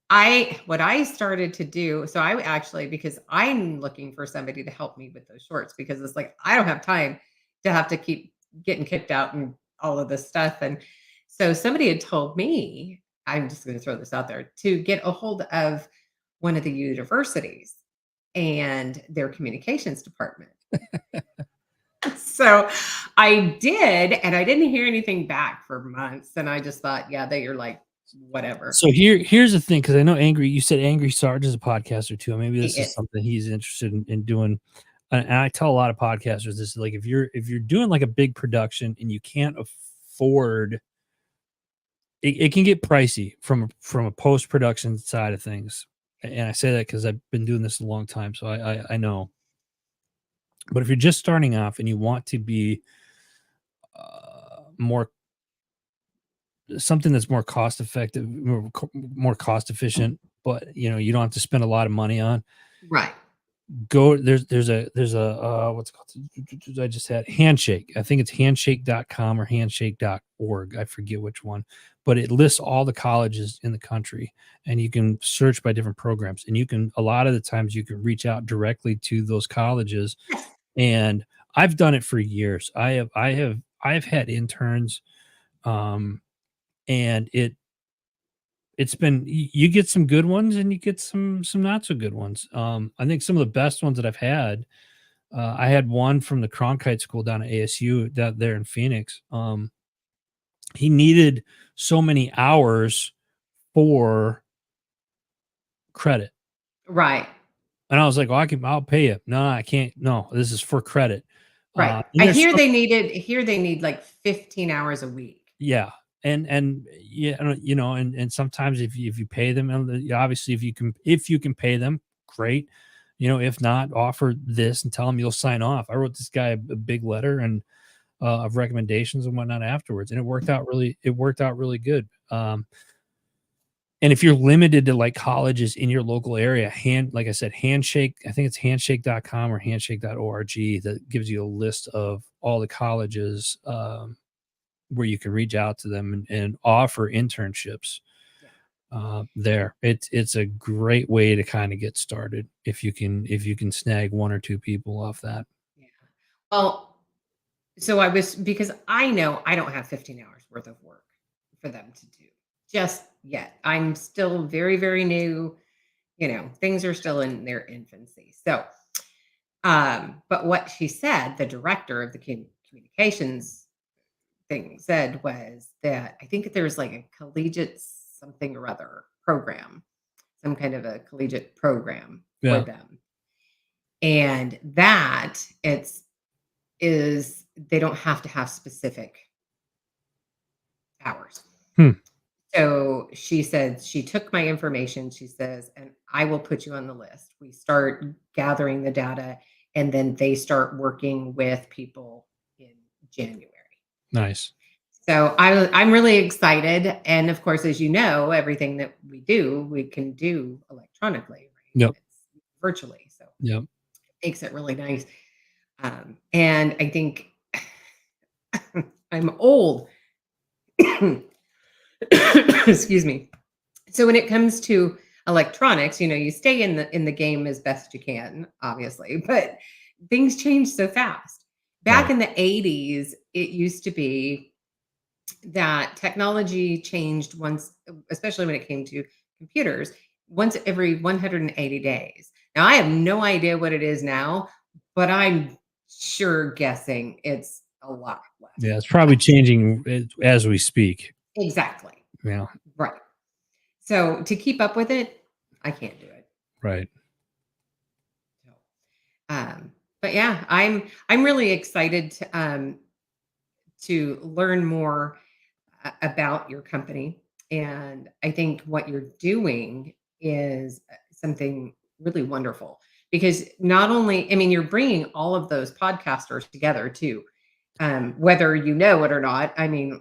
I started to do, so I actually, because I'm looking for somebody to help me with those shorts, because it's like, I don't have time to have to keep getting kicked out and all of this stuff. And so somebody had told me, I'm just going to throw this out there, to get a hold of one of the universities and their communications department. So I did, and I didn't hear anything back for months. And I just thought, yeah, that you're like, whatever. So here's the thing, because I know you said Angry Sarge is a podcaster too. Maybe this is something he's interested in doing. And I tell a lot of podcasters this, like, if you're doing like a big production and you can't afford it can get pricey from a post-production side of things. And I say that because I've been doing this a long time, so I know. But if you're just starting off and you want to be more something that's more cost effective, more cost efficient, but you don't have to spend a lot of money on, Right. go there's a what's it called, I just had Handshake. I think it's handshake.com or handshake.org. I forget which one, but it lists all the colleges in the country, and you can search by different programs, and a lot of the times you can reach out directly to those colleges. And I've done it for years. I've had interns, and it's been, you get some good ones and you get some not so good ones. I think some of the best ones that I've had, I had one from the Cronkite School down at ASU down there in Phoenix. He needed so many hours for credit. Right. And I was like, well, I'll pay you. No, I can't. No, this is for credit. Right. I hear they need like 15 hours a week. Yeah. And yeah, and sometimes if you pay them, and obviously if you can pay them, great. If not, offer this and tell them you'll sign off. I wrote this guy a big letter and of recommendations and whatnot afterwards, and it worked out really good. And if you're limited to like colleges in your local area, like I said, Handshake, I think it's handshake.com or handshake.org, that gives you a list of all the colleges where you can reach out to them and offer internships there. It's a great way to kind of get started if you can snag one or two people off that. Yeah. Well, so because I know I don't have 15 hours worth of work for them to do just yet. I'm still very, very new. Things are still in their infancy. So, but what she said, the director of the communications thing said, was that I think there's like a collegiate something or other program, some kind of a collegiate program for them. And that they don't have to have specific hours. So she said she took my information, she says, and I will put you on the list. We start gathering the data, and then they start working with people in January. Nice. So I'm really excited. And of course, as you know, everything that we do, we can do electronically, right? Yep. It's virtually. So yep. It makes it really nice. And I think I'm old. Excuse me. So when it comes to electronics, you stay in the game as best you can, obviously, but things change so fast. Back in the 80s, it used to be that technology changed once, especially when it came to computers, once every 180 days. Now, I have no idea what it is now, but I'm sure guessing it's a lot less. Yeah, it's probably changing as we speak. Exactly. Yeah. Right. So to keep up with it, I can't do it. Right. But yeah, I'm really excited to learn more about your company. And I think what you're doing is something really wonderful, because not only, you're bringing all of those podcasters together too, whether you know it or not,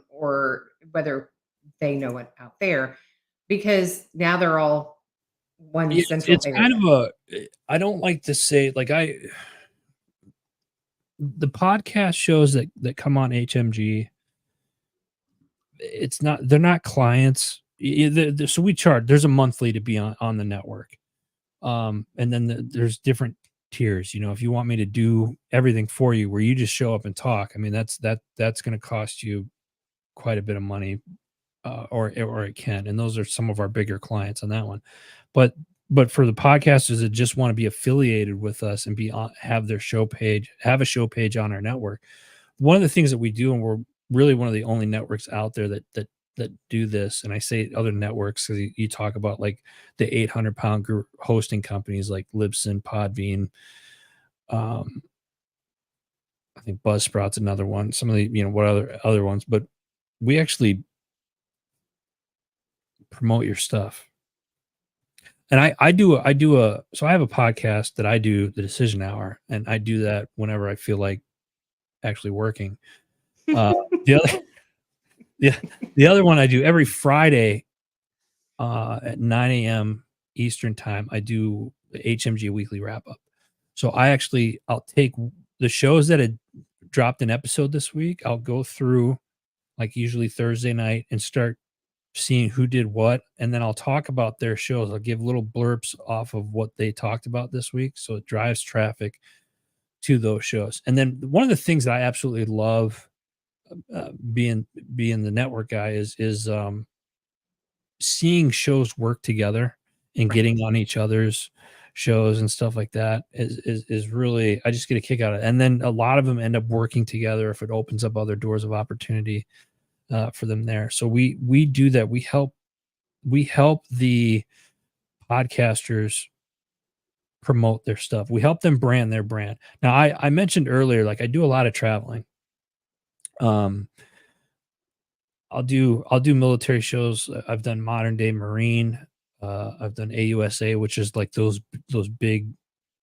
or whether they know it out there, because now they're all one central. It's kind of I don't like to say, like, the podcast shows that come on HMG, they're not clients. So we charge, there's a monthly to be on the network. And then there's different tiers. If you want me to do everything for you, where you just show up and talk, that's going to cost you quite a bit of money, or it can. And those are some of our bigger clients on that one. But for the podcasters that just want to be affiliated with us and have a show page on our network, one of the things that we do, and we're really one of the only networks out there that do this. And I say other networks because you talk about like the 800-pound group hosting companies like Libsyn, Podbean. I think Buzzsprout's another one. Some of the what other ones, but we actually promote your stuff. And I have a podcast that I do, the Decision Hour, and I do that whenever I feel like actually working. The other one I do every Friday at 9 a.m. Eastern time. I do the HMG Weekly Wrap Up. So I'll take the shows that had dropped an episode this week. I'll go through, like usually Thursday night, and start seeing who did what, and then I'll talk about their shows. I'll give little blurbs off of what they talked about this week, so it drives traffic to those shows. And then one of the things that I absolutely love being the network guy is seeing shows work together and getting on each other's shows and stuff like that is really, I just get a kick out of it. And then a lot of them end up working together if it opens up other doors of opportunity for them there. So we do that. We help the podcasters promote their stuff. We help them brand their brand. Now, I mentioned earlier, like I do a lot of traveling. I'll do military shows. I've done Modern Day Marine. I've done AUSA, which is like those big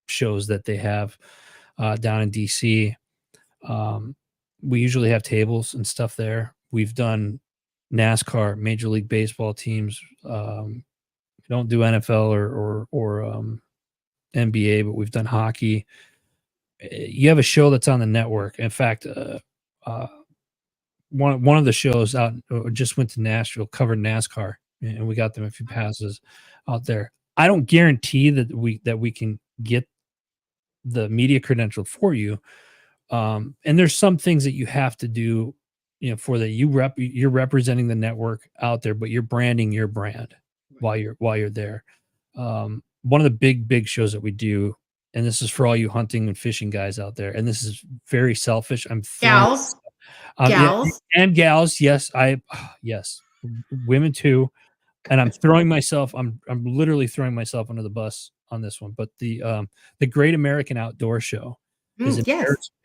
shows that they have down in DC. We usually have tables and stuff there. We've done NASCAR, Major League Baseball teams. We don't do NFL or NBA, but we've done hockey. You have a show that's on the network. In fact, one of the shows out just went to Nashville, covered NASCAR, and we got them a few passes out there. I don't guarantee that we can get the media credential for you. And there's some things that you have to do, for that you're representing the network out there, but you're branding your brand while you're there. One of the big shows that we do, and this is for all you hunting and fishing guys out there, and this is very selfish. Gals. And gals. Yes. Yes. Women too. And I'm literally throwing myself under the bus on this one, but the Great American Outdoor Show is in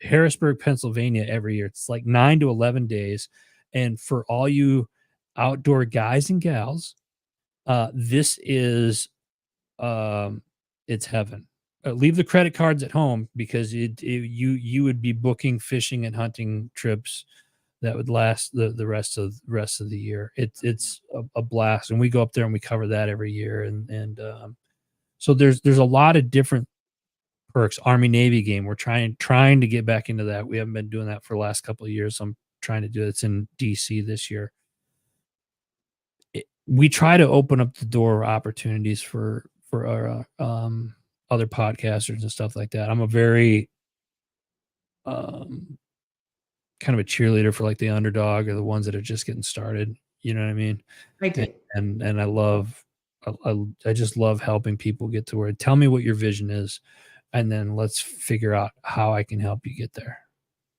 Harrisburg, Pennsylvania every year. It's like 9 to 11 days. And for all you outdoor guys and gals, this is, it's heaven. Leave the credit cards at home, because you would be booking fishing and hunting trips that would last the rest of the year. It's a blast, and we go up there and we cover that every year. And so there's a lot of different perks. Army Navy game, we're trying to get back into that. We haven't been doing that for the last couple of years. So I'm trying to do it. It's in DC this year. We try to open up the door opportunities for our other podcasters and stuff like that. I'm a very kind of a cheerleader for like the underdog or the ones that are just getting started. You know what I mean? I do. And I just love helping people get to where, tell me what your vision is, and then let's figure out how I can help you get there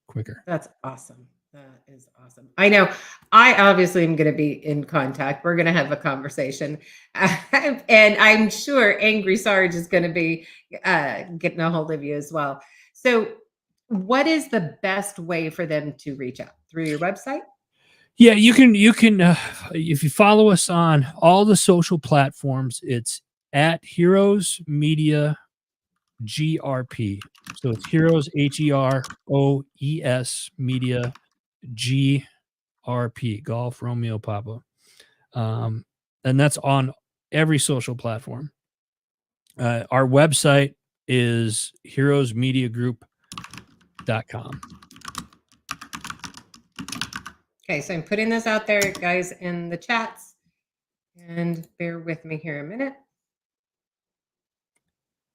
quicker. That's awesome. That is awesome. I know. I obviously am going to be in contact. We're going to have a conversation. And I'm sure Angry Sarge is going to be getting a hold of you as well. So what is the best way for them to reach out? Through your website? Yeah, you can if you follow us on all the social platforms, it's at Heroes Media GRP. So it's Heroes, HEROES Media GRP, Golf Romeo Papa. And that's on every social platform. Our website is heroesmediagroup.com. Okay, so I'm putting this out there, guys, in the chats, and bear with me here a minute.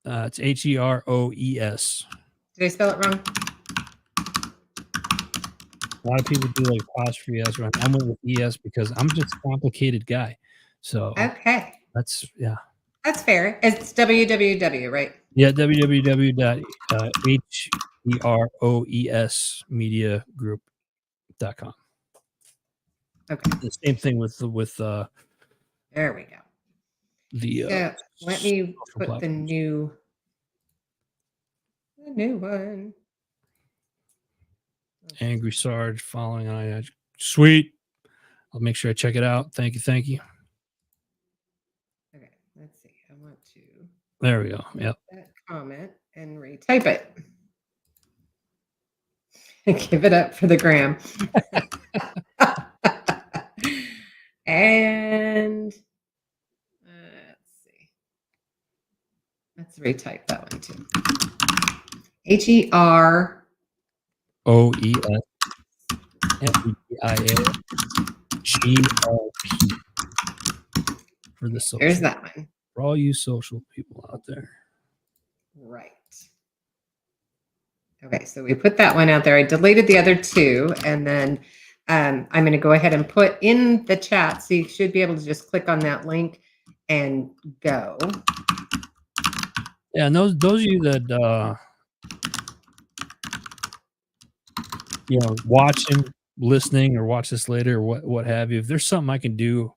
It's HEROES. Did I spell it wrong? A lot of people do like apostrophe S. Right? I'm with ES because I'm just a complicated guy. So okay, that's fair. It's www, right? Yeah, www.heroesmediagroup.com. Okay. The same thing with there we go. So let me put the new one. Angry Sarge following on. Sweet. I'll make sure I check it out. Thank you. to There we go. Yep. that comment and retype it. Give it up for the gram. And let's see. Let's retype that one too. HEROESMEDIA for the social. There's that one. For all you social people out there. Right. Okay, so we put that one out there. I deleted the other two, and then I'm going to go ahead and put in the chat. So you should be able to just click on that link and go. Yeah, and those of you that watching, listening, or watch this later, or what have you, if there's something I can do,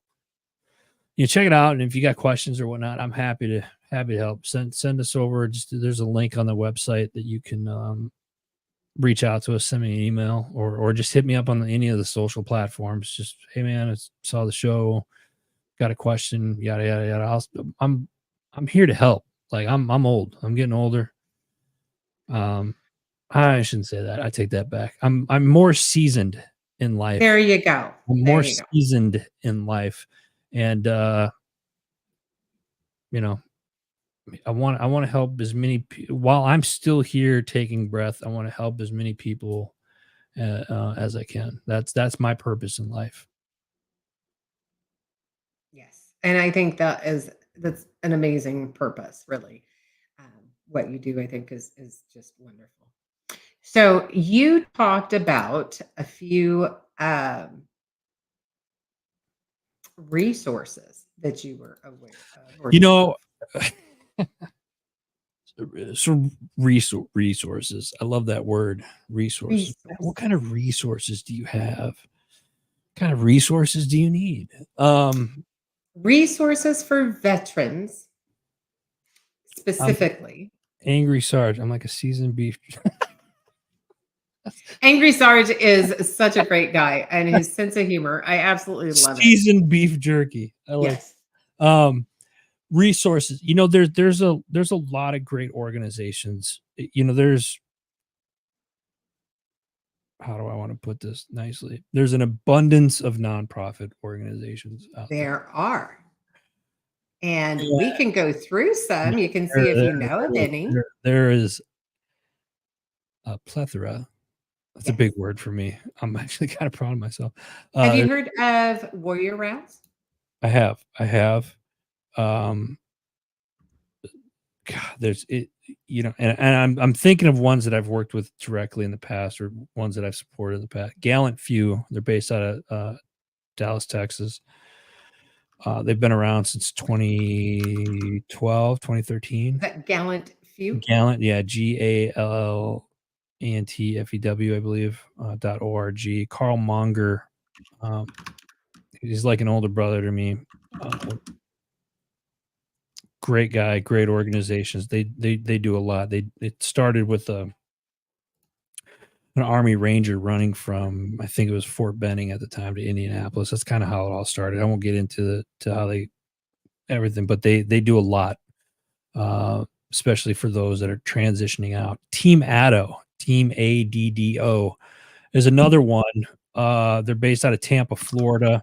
check it out. And if you got questions or whatnot, I'm happy to help. Send us over. There's a link on the website that you can reach out to us, send me an email, or just hit me up on any of the social platforms. Just, hey man, I saw the show, got a question, yada yada yada. I'm here to help. Like I'm old. I'm getting older. I shouldn't say that. I take that back. I'm more seasoned in life. There you go. I'm more seasoned in life, and I want to help as many while I'm still here taking breath. I want to help as many people as I can. That's my purpose in life. Yes, and I think that's an amazing purpose. Really, what you do, I think, is just wonderful. So you talked about a few resources that you were aware of. So resources. I love that word, resources. What kind of resources do you have? What kind of resources do you need? Resources for veterans, specifically. Angry Sarge. I'm like a seasoned beef. Angry Sarge is such a great guy, and his sense of humor, I absolutely love it. Seasoned beef jerky. I like. Yes. Resources. There's a lot of great organizations. There's, how do I want to put this nicely? There's an abundance of nonprofit organizations out there. There are. And we can go through some. You can see if you know of any. There is a plethora. That's a big word for me. I'm actually kind of proud of myself. Have you heard of Warrior Rounds? I have. God, there's it, and I'm thinking of ones that I've worked with directly in the past, or ones that I've supported in the past. Gallant Few, they're based out of Dallas, Texas. They've been around since 2012, 2013. Is that Gallant Few? Gallant, yeah, GALLANTFEW, I believe, .org. Carl Monger, he's like an older brother to me. Great guy, great organizations. They do a lot. It started with an Army Ranger running from, I think it was Fort Benning at the time, to Indianapolis. That's kind of how it all started. I won't get into how everything, but they do a lot, especially for those that are transitioning out. Team ADDO, Team ADDO, is another one. They're based out of Tampa, Florida.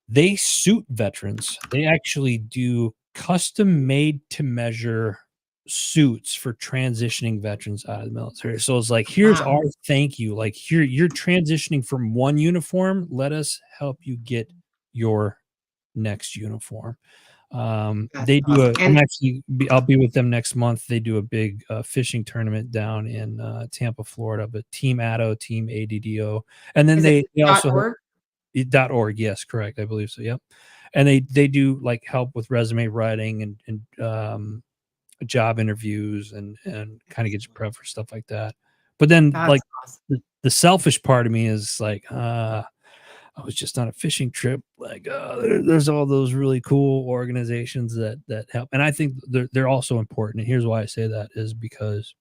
They suit veterans. They actually do custom made to measure suits for transitioning veterans out of the military. So it's like, here's our thank you. Like, here, you're transitioning from one uniform. Let us help you get your next uniform. They do I'll be with them next month. They do a big fishing tournament down in Tampa, Florida. But Team ADDO, Team ADDO, and then they also .org. Yes, correct. I believe so. Yep. And they do like help with resume writing and job interviews and kind of get you prepped for stuff like that. But then awesome. the selfish part of me is like, I was just on a fishing trip. Like, there's all those really cool organizations that help. And I think they're also important. And here's why I say that is because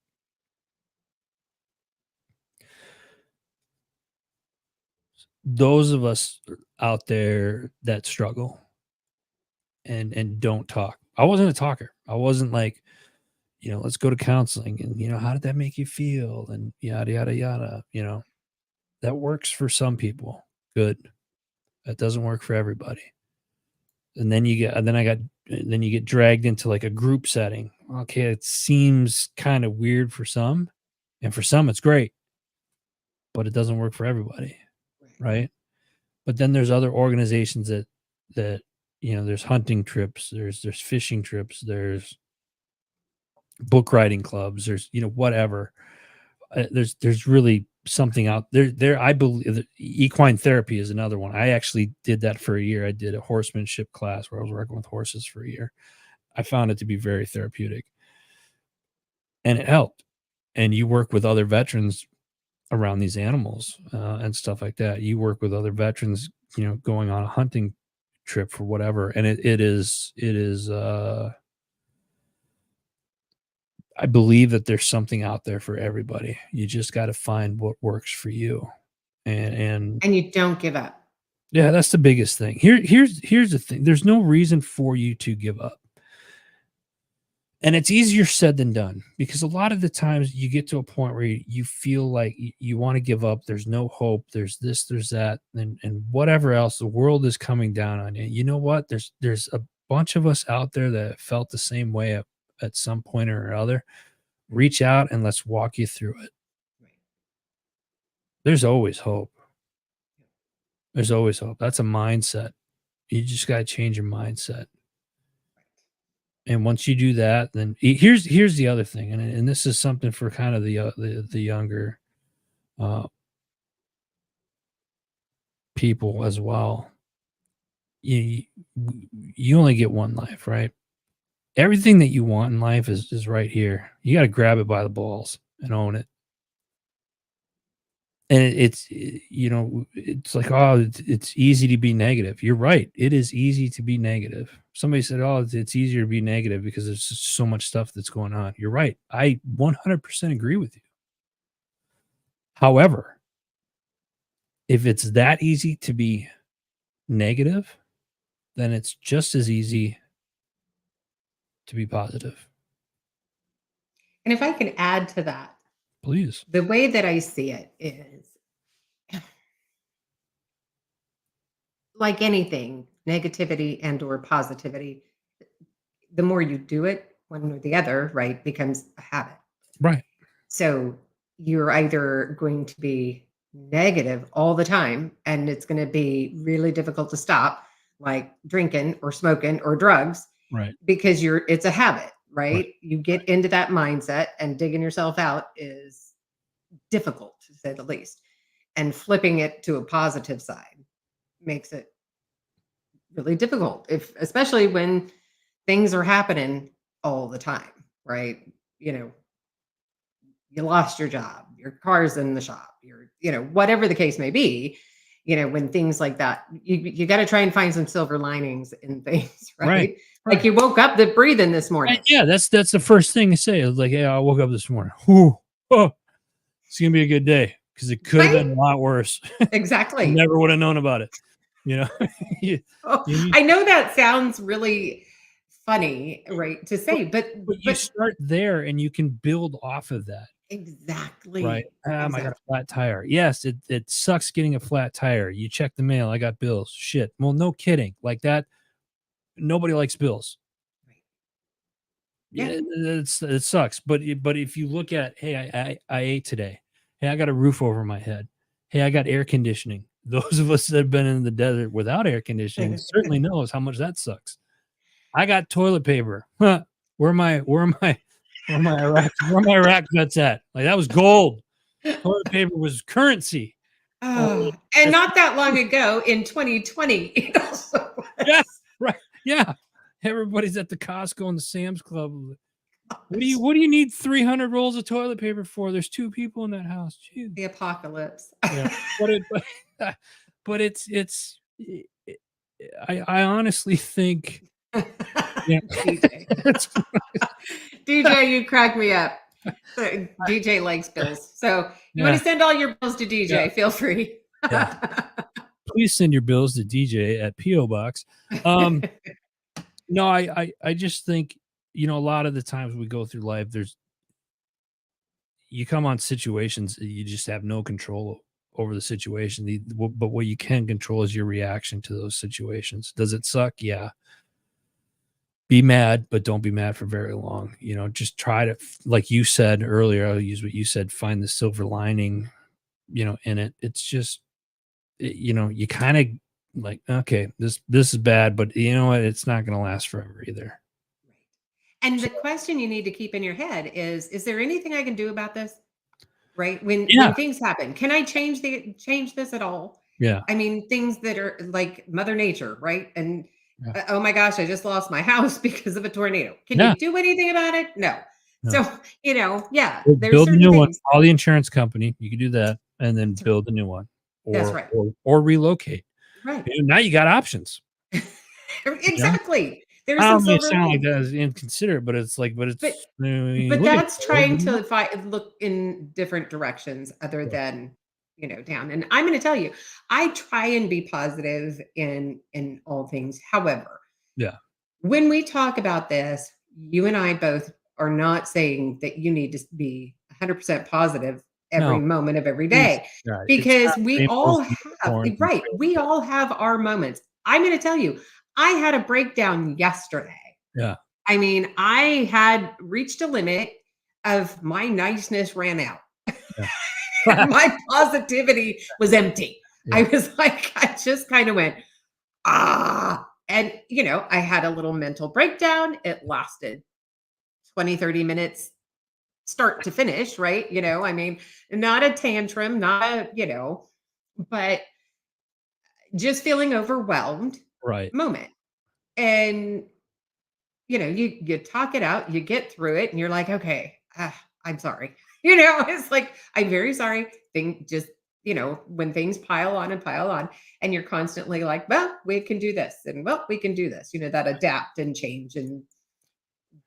those of us out there that struggle and don't talk, I wasn't a talker. I wasn't like, let's go to counseling and, how did that make you feel? And yada, yada, yada, that works for some people. Good. That doesn't work for everybody. And then you get dragged into like a group setting. Okay. It seems kind of weird for some, and for some it's great, but it doesn't work for everybody. Right. But then there's other organizations that, there's hunting trips, there's fishing trips, there's book writing clubs, there's, whatever. There's really something out there. I believe that equine therapy is another one. I actually did that for a year. I did a horsemanship class where I was working with horses for a year. I found it to be very therapeutic, and it helped. And you work with other veterans around these animals and stuff like that. You work with other veterans, going on a hunting trip for whatever. And it is I believe that there's something out there for everybody. You just got to find what works for you. And you don't give up. Yeah, that's the biggest thing. Here's the thing. There's no reason for you to give up. And it's easier said than done, because a lot of the times you get to a point where you feel like you want to give up. There's no hope. There's this, there's that, and whatever else. The world is coming down on you. You know what? There's a bunch of us out there that felt the same way at some point or other. Reach out and let's walk you through it. There's always hope. There's always hope. That's a mindset. You just got to change your mindset. And once you do that, then here's the other thing, and this is something for kind of the younger people as well. You only get one life, right? Everything that you want in life is right here. You got to grab it by the balls and own it. And it's like, oh, it's easy to be negative. You're right. It is easy to be negative. Somebody said, oh, it's easier to be negative because there's just so much stuff that's going on. You're right. I 100% agree with you. However, if it's that easy to be negative, then it's just as easy to be positive. And if I can add to that, please. The way that I see it is, like anything, negativity and or positivity, the more you do it, one or the other, right, becomes a habit. Right. So you're either going to be negative all the time, and it's going to be really difficult to stop, like drinking or smoking or drugs, right? Because it's a habit, right? You get into that mindset, and digging yourself out is difficult, to say the least. And flipping it to a positive side makes it really difficult, especially when things are happening all the time, right? You lost your job, your car's in the shop, whatever the case may be, when things like that, you got to try and find some silver linings in things, right? Like you woke up breathing this morning. Yeah, that's the first thing to say. It's like, hey, I woke up this morning. Whew, oh, it's gonna be a good day, because it could have been a lot worse. Exactly. Never would have known about it. I know that sounds really funny, right, to say, but you start there and you can build off of that. Exactly. Right. Exactly. I got a flat tire. Yes, it sucks getting a flat tire. You check the mail. I got bills. Shit. Well, no kidding. Like that. Nobody likes bills. Right. Yeah. It sucks. But if you look at, hey, I ate today. Hey, I got a roof over my head. Hey, I got air conditioning. Those of us that have been in the desert without air conditioning certainly knows how much that sucks. I got toilet paper. Huh. Where are my Iraq vets at? Like, that was gold. Toilet paper was currency. And not that long ago in 2020, it also was. Yeah, right. Yeah. Everybody's at the Costco and the Sam's Club. What do you need 300 rolls of toilet paper for? There's 2 people in that house. Jeez. The apocalypse. Yeah. But it's I honestly think DJ, you crack me up. So, DJ likes bills. So you want to send all your bills to DJ, feel free. Please send your bills to DJ at P.O. Box. No, I just think, a lot of the times we go through life, you come on situations that you just have no control over the situation. But what you can control is your reaction to those situations. Does it suck? Yeah. Be mad, but don't be mad for very long. Just try to, like you said earlier, I'll use what you said, find the silver lining, in it. It's just, you kind of like, okay, this is bad, but you know what? It's not going to last forever either. And the question you need to keep in your head is there anything I can do about this? Right? When things happen, can I change this at all? Yeah. I mean, things that are like Mother Nature, right? And Yeah. oh my gosh, I just lost my house because of a tornado. Can Yeah. you do anything about it? No. No. So, there's Build a certain new one. things. Call the insurance company. You can do that, and then That's right. build a new one, That's right. or relocate. Right. Now you got options. Exactly. There's I some don't mean to silver sound like lining. that as inconsiderate, but it's like, But look at that's trying it. to look in different directions other than, down. And I'm going to tell you, I try and be positive in all things. However, Yeah. when we talk about this, you and I both are not saying that you need to be 100% positive every No. moment of every day, Right. It's because not we rainbows all and have, unicorns right? and We all have our moments. I'm going to tell you, I had a breakdown yesterday. Yeah. I mean, I had reached a limit of my niceness ran out. Yeah. My positivity was empty. Yeah. I was like, I just kind of went, and I had a little mental breakdown. It lasted 20, 30 minutes, start to finish, right? I mean, not a tantrum, not but just feeling overwhelmed Right. moment. And you talk it out, you get through it, and you're like, okay, I'm sorry. It's like, I'm very sorry. When things pile on and you're constantly like, well, we can do this, and well, we can do this, that adapt and change.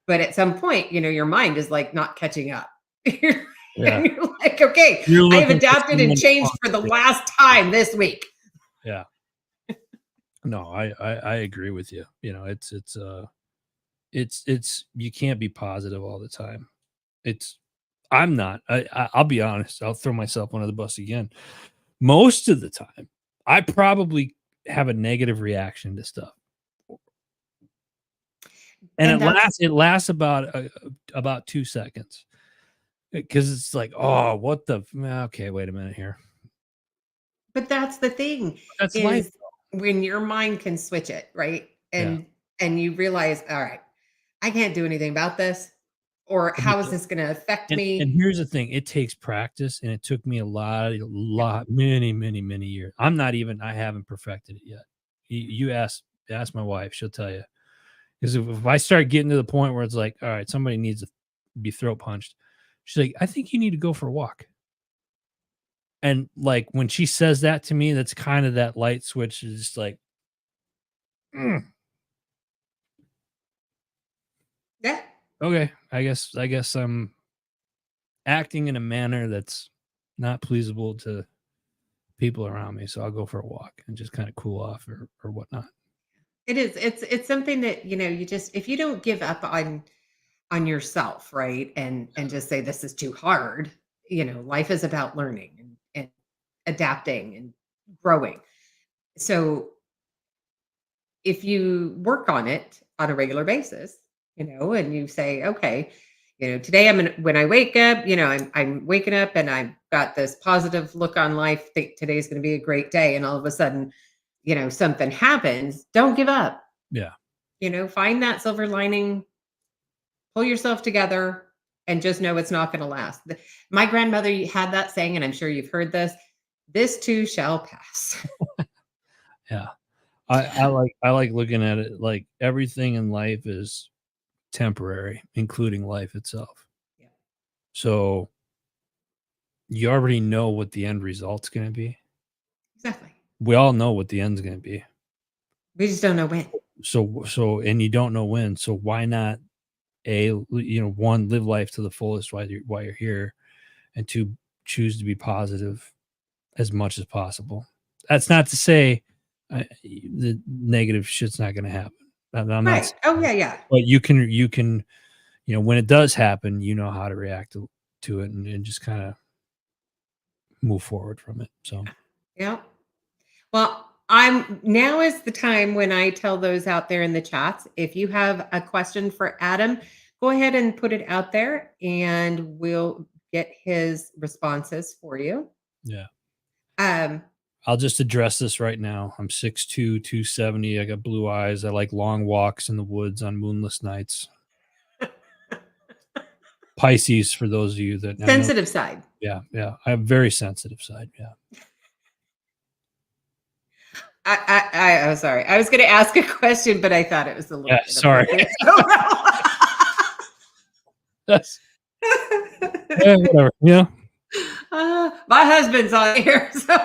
But at some point, your mind is like not catching up. Yeah. And you're like, okay, You're I have looking for adapted and someone to changed talk for the to. last time this week. Yeah. No, I agree with you. It's you can't be positive all the time. I'm not. I'll be honest. I'll throw myself under the bus again. Most of the time, I probably have a negative reaction to stuff, and it lasts about 2 seconds, because it's like, oh, what the? Okay, wait a minute here. But that's the thing. That's is life. when your mind can switch it, right? And you realize, all right, I can't do anything about this, or how is this going to affect me? And here's the thing: it takes practice, and it took me many years. I haven't perfected it yet. You ask my wife; she'll tell you. Because if I start getting to the point where it's like, all right, somebody needs to be throat punched, she's like, I think you need to go for a walk. And like when she says that to me, that's kind of that light switch. Is just like, Yeah. Okay, I guess I'm acting in a manner that's not pleasable to people around me, so I'll go for a walk and just kind of cool off or whatnot. It is. It's something that, you just, if you don't give up on yourself, right? And just say, this is too hard. Life is about learning and adapting and growing. So if you work on it on a regular basis, and you say, okay, today when I wake up, I'm waking up and I've got this positive look on life. Think today's going to be a great day. And all of a sudden, something happens. Don't give up. Yeah. Find that silver lining, pull yourself together, and just know it's not going to last. My grandmother had that saying, and I'm sure you've heard this too shall pass. Yeah. I like looking at it like everything in life is temporary, including life itself. Yeah. So you already know what the end result's going to be. Exactly. We all know what the end's going to be. We just don't know when. So, and you don't know when. So why not one, live life to the fullest while you're here, and two, choose to be positive as much as possible. That's not to say the negative shit's not going to happen. I'm not, Right. Oh, yeah. but you can, when it does happen, you know how to react to it and just kind of move forward from it. So, Yeah. Well, now is the time when I tell those out there in the chats. If you have a question for Adam, go ahead and put it out there and we'll get his responses for you. yeah. Um, I'll just address this right now. I'm 6'2", 270. I got blue eyes. I like long walks in the woods on moonless nights. Pisces, for those of you that sensitive side. Yeah. I have a very sensitive side. Yeah. I'm sorry. I was going to ask a question, but I thought it was a little bit sorry. That's whatever. Yeah. My husband's on here, so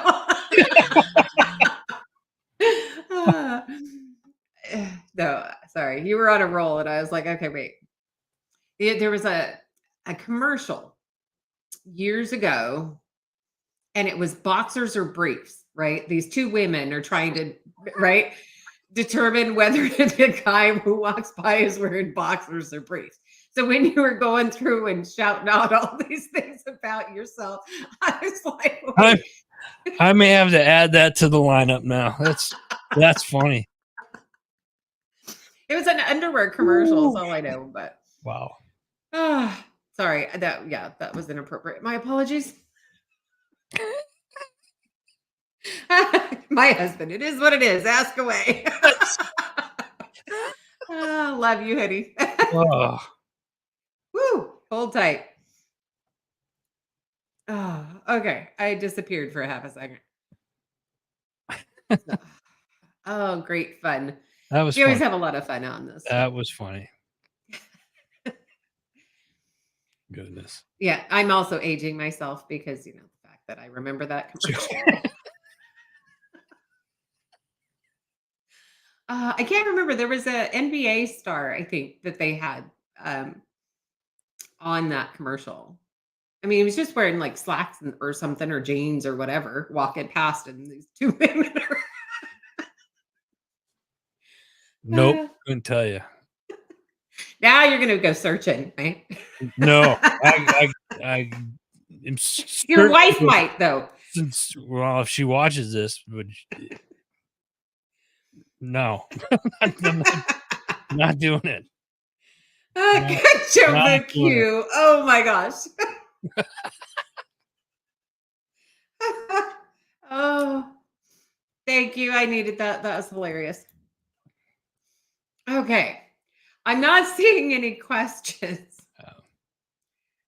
no, sorry. You were on a roll, and I was like, okay, wait. There was a commercial years ago, and it was boxers or briefs, right? These two women are trying to, right, determine whether the guy who walks by is wearing boxers or briefs. So when you were going through and shouting out all these things about yourself, I was like, I may have to add that to the lineup now. That's funny. It was an underwear commercial, is all I know. But wow. Sorry. That was inappropriate. My apologies. My husband. It is what it is. Ask away. Love you, honey. Oh. Woo! Hold tight. Oh, okay. I disappeared for a half a second. Oh, great fun. That was You always funny. have a lot of fun on this. That was funny. Goodness. Yeah, I'm also aging myself because, the fact that I remember that commercial. I can't remember. There was a NBA star, I think, that they had on that commercial. I mean, he was just wearing like slacks or something or jeans or whatever, walking past, and these two women are. Nope, couldn't tell you. Now you're gonna go searching, right? No, I am. Your wife might, though. If she watches this, but no, I'm not doing it. Good job, Q. Oh my gosh. Oh, thank you. I needed that. That was hilarious. Okay. I'm not seeing any questions.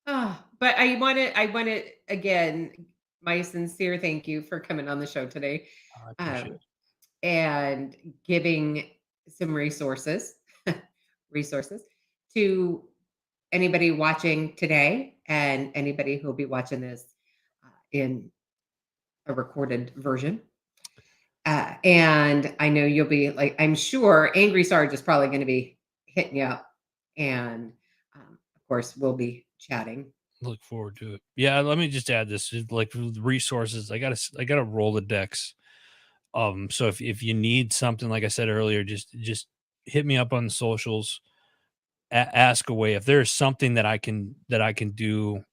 But I want to again, my sincere thank you for coming on the show today. I appreciate it. And giving some resources to anybody watching today and anybody who'll be watching this in a recorded version. And I know you'll be like, I'm sure Angry Sarge is probably going to be hitting you up. And of course, we'll be chatting. Look forward to it. Yeah, let me just add this. Like resources, I gotta roll the decks. So if you need something, like I said earlier, just hit me up on the socials. Ask away if there's something that I can do.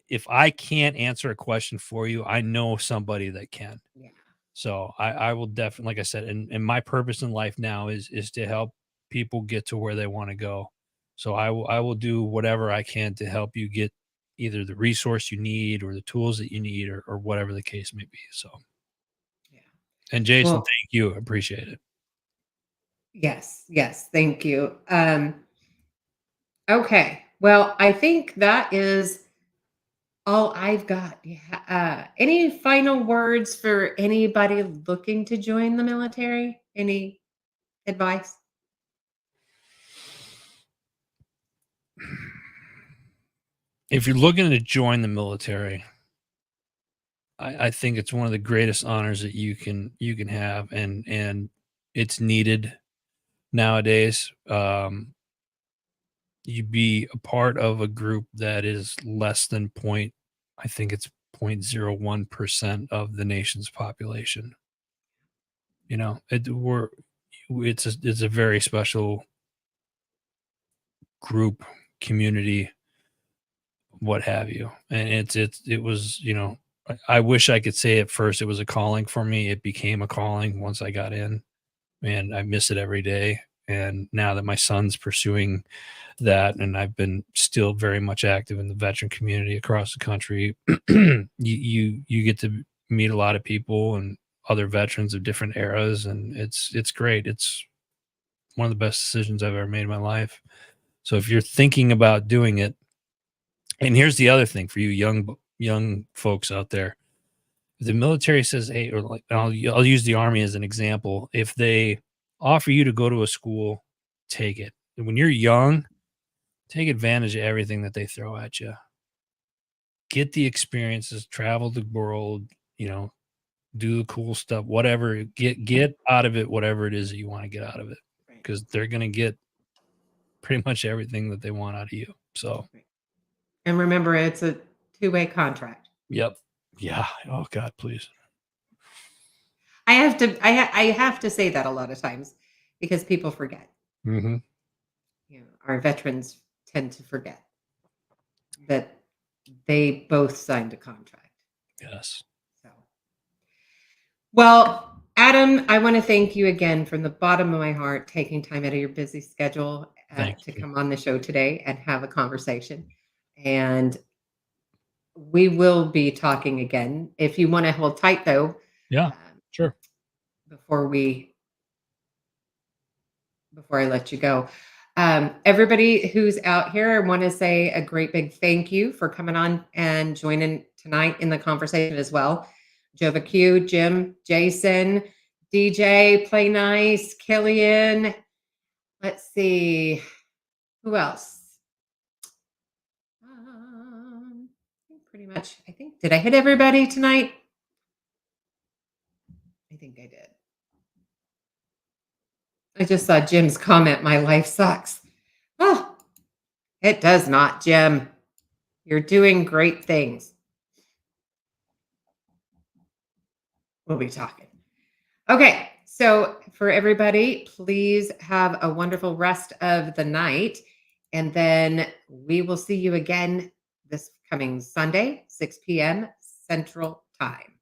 If I can't answer a question for you, I know somebody that can. Yeah. So I will definitely, like I said, and my purpose in life now is to help people get to where they want to go. So I will do whatever I can to help you get either the resource you need or the tools that you need or whatever the case may be. So, yeah. And Jason, thank you. I appreciate it. Yes. Thank you. Okay. Well, I think that is all I've got. Any final words for anybody looking to join the military? Any advice? If you're looking to join the military, I think it's one of the greatest honors that you can have, and it's needed nowadays. You be a part of a group that is less than I think it's 0.01% of the nation's population. it's a very special group, community, what have you. And it was, I wish I could say at first it was a calling for me. It became a calling once I got in, and I miss it every day. And now that my son's pursuing that, and I've been still very much active in the veteran community across the country, you get to meet a lot of people and other veterans of different eras, and it's great. It's one of the best decisions I've ever made in my life. So if you're thinking about doing it, and here's the other thing for you young folks out there, if the military says, hey, or like I'll use the Army as an example. If they offer you to go to a school, take it. And when you're young, take advantage of everything that they throw at you. Get the experiences, travel the world, do the cool stuff, whatever. Get out of it whatever it is that you want to get out of it, because they're going to get pretty much everything that they want out of you. So, and remember, it's a two-way contract. Yep. Yeah. Oh God, please. I have to say that a lot of times because people forget. Mm-hmm. Our veterans tend to forget that they both signed a contract. Yes. So, well, Adam, I want to thank you again from the bottom of my heart, taking time out of your busy schedule to come on the show today and have a conversation. And we will be talking again. If you want to hold tight, though. Yeah, sure. Before I let you go. Everybody who's out here, I want to say a great big thank you for coming on and joining tonight in the conversation as well. Jova Q, Jim, Jason, DJ, Play Nice, Killian. Let's see. Who else? Pretty much, did I hit everybody tonight? I think I did. I just saw Jim's comment, my life sucks. Oh, it does not, Jim. You're doing great things. We'll be talking. Okay, so for everybody, please have a wonderful rest of the night. And then we will see you again this coming Sunday, 6 p.m. Central Time.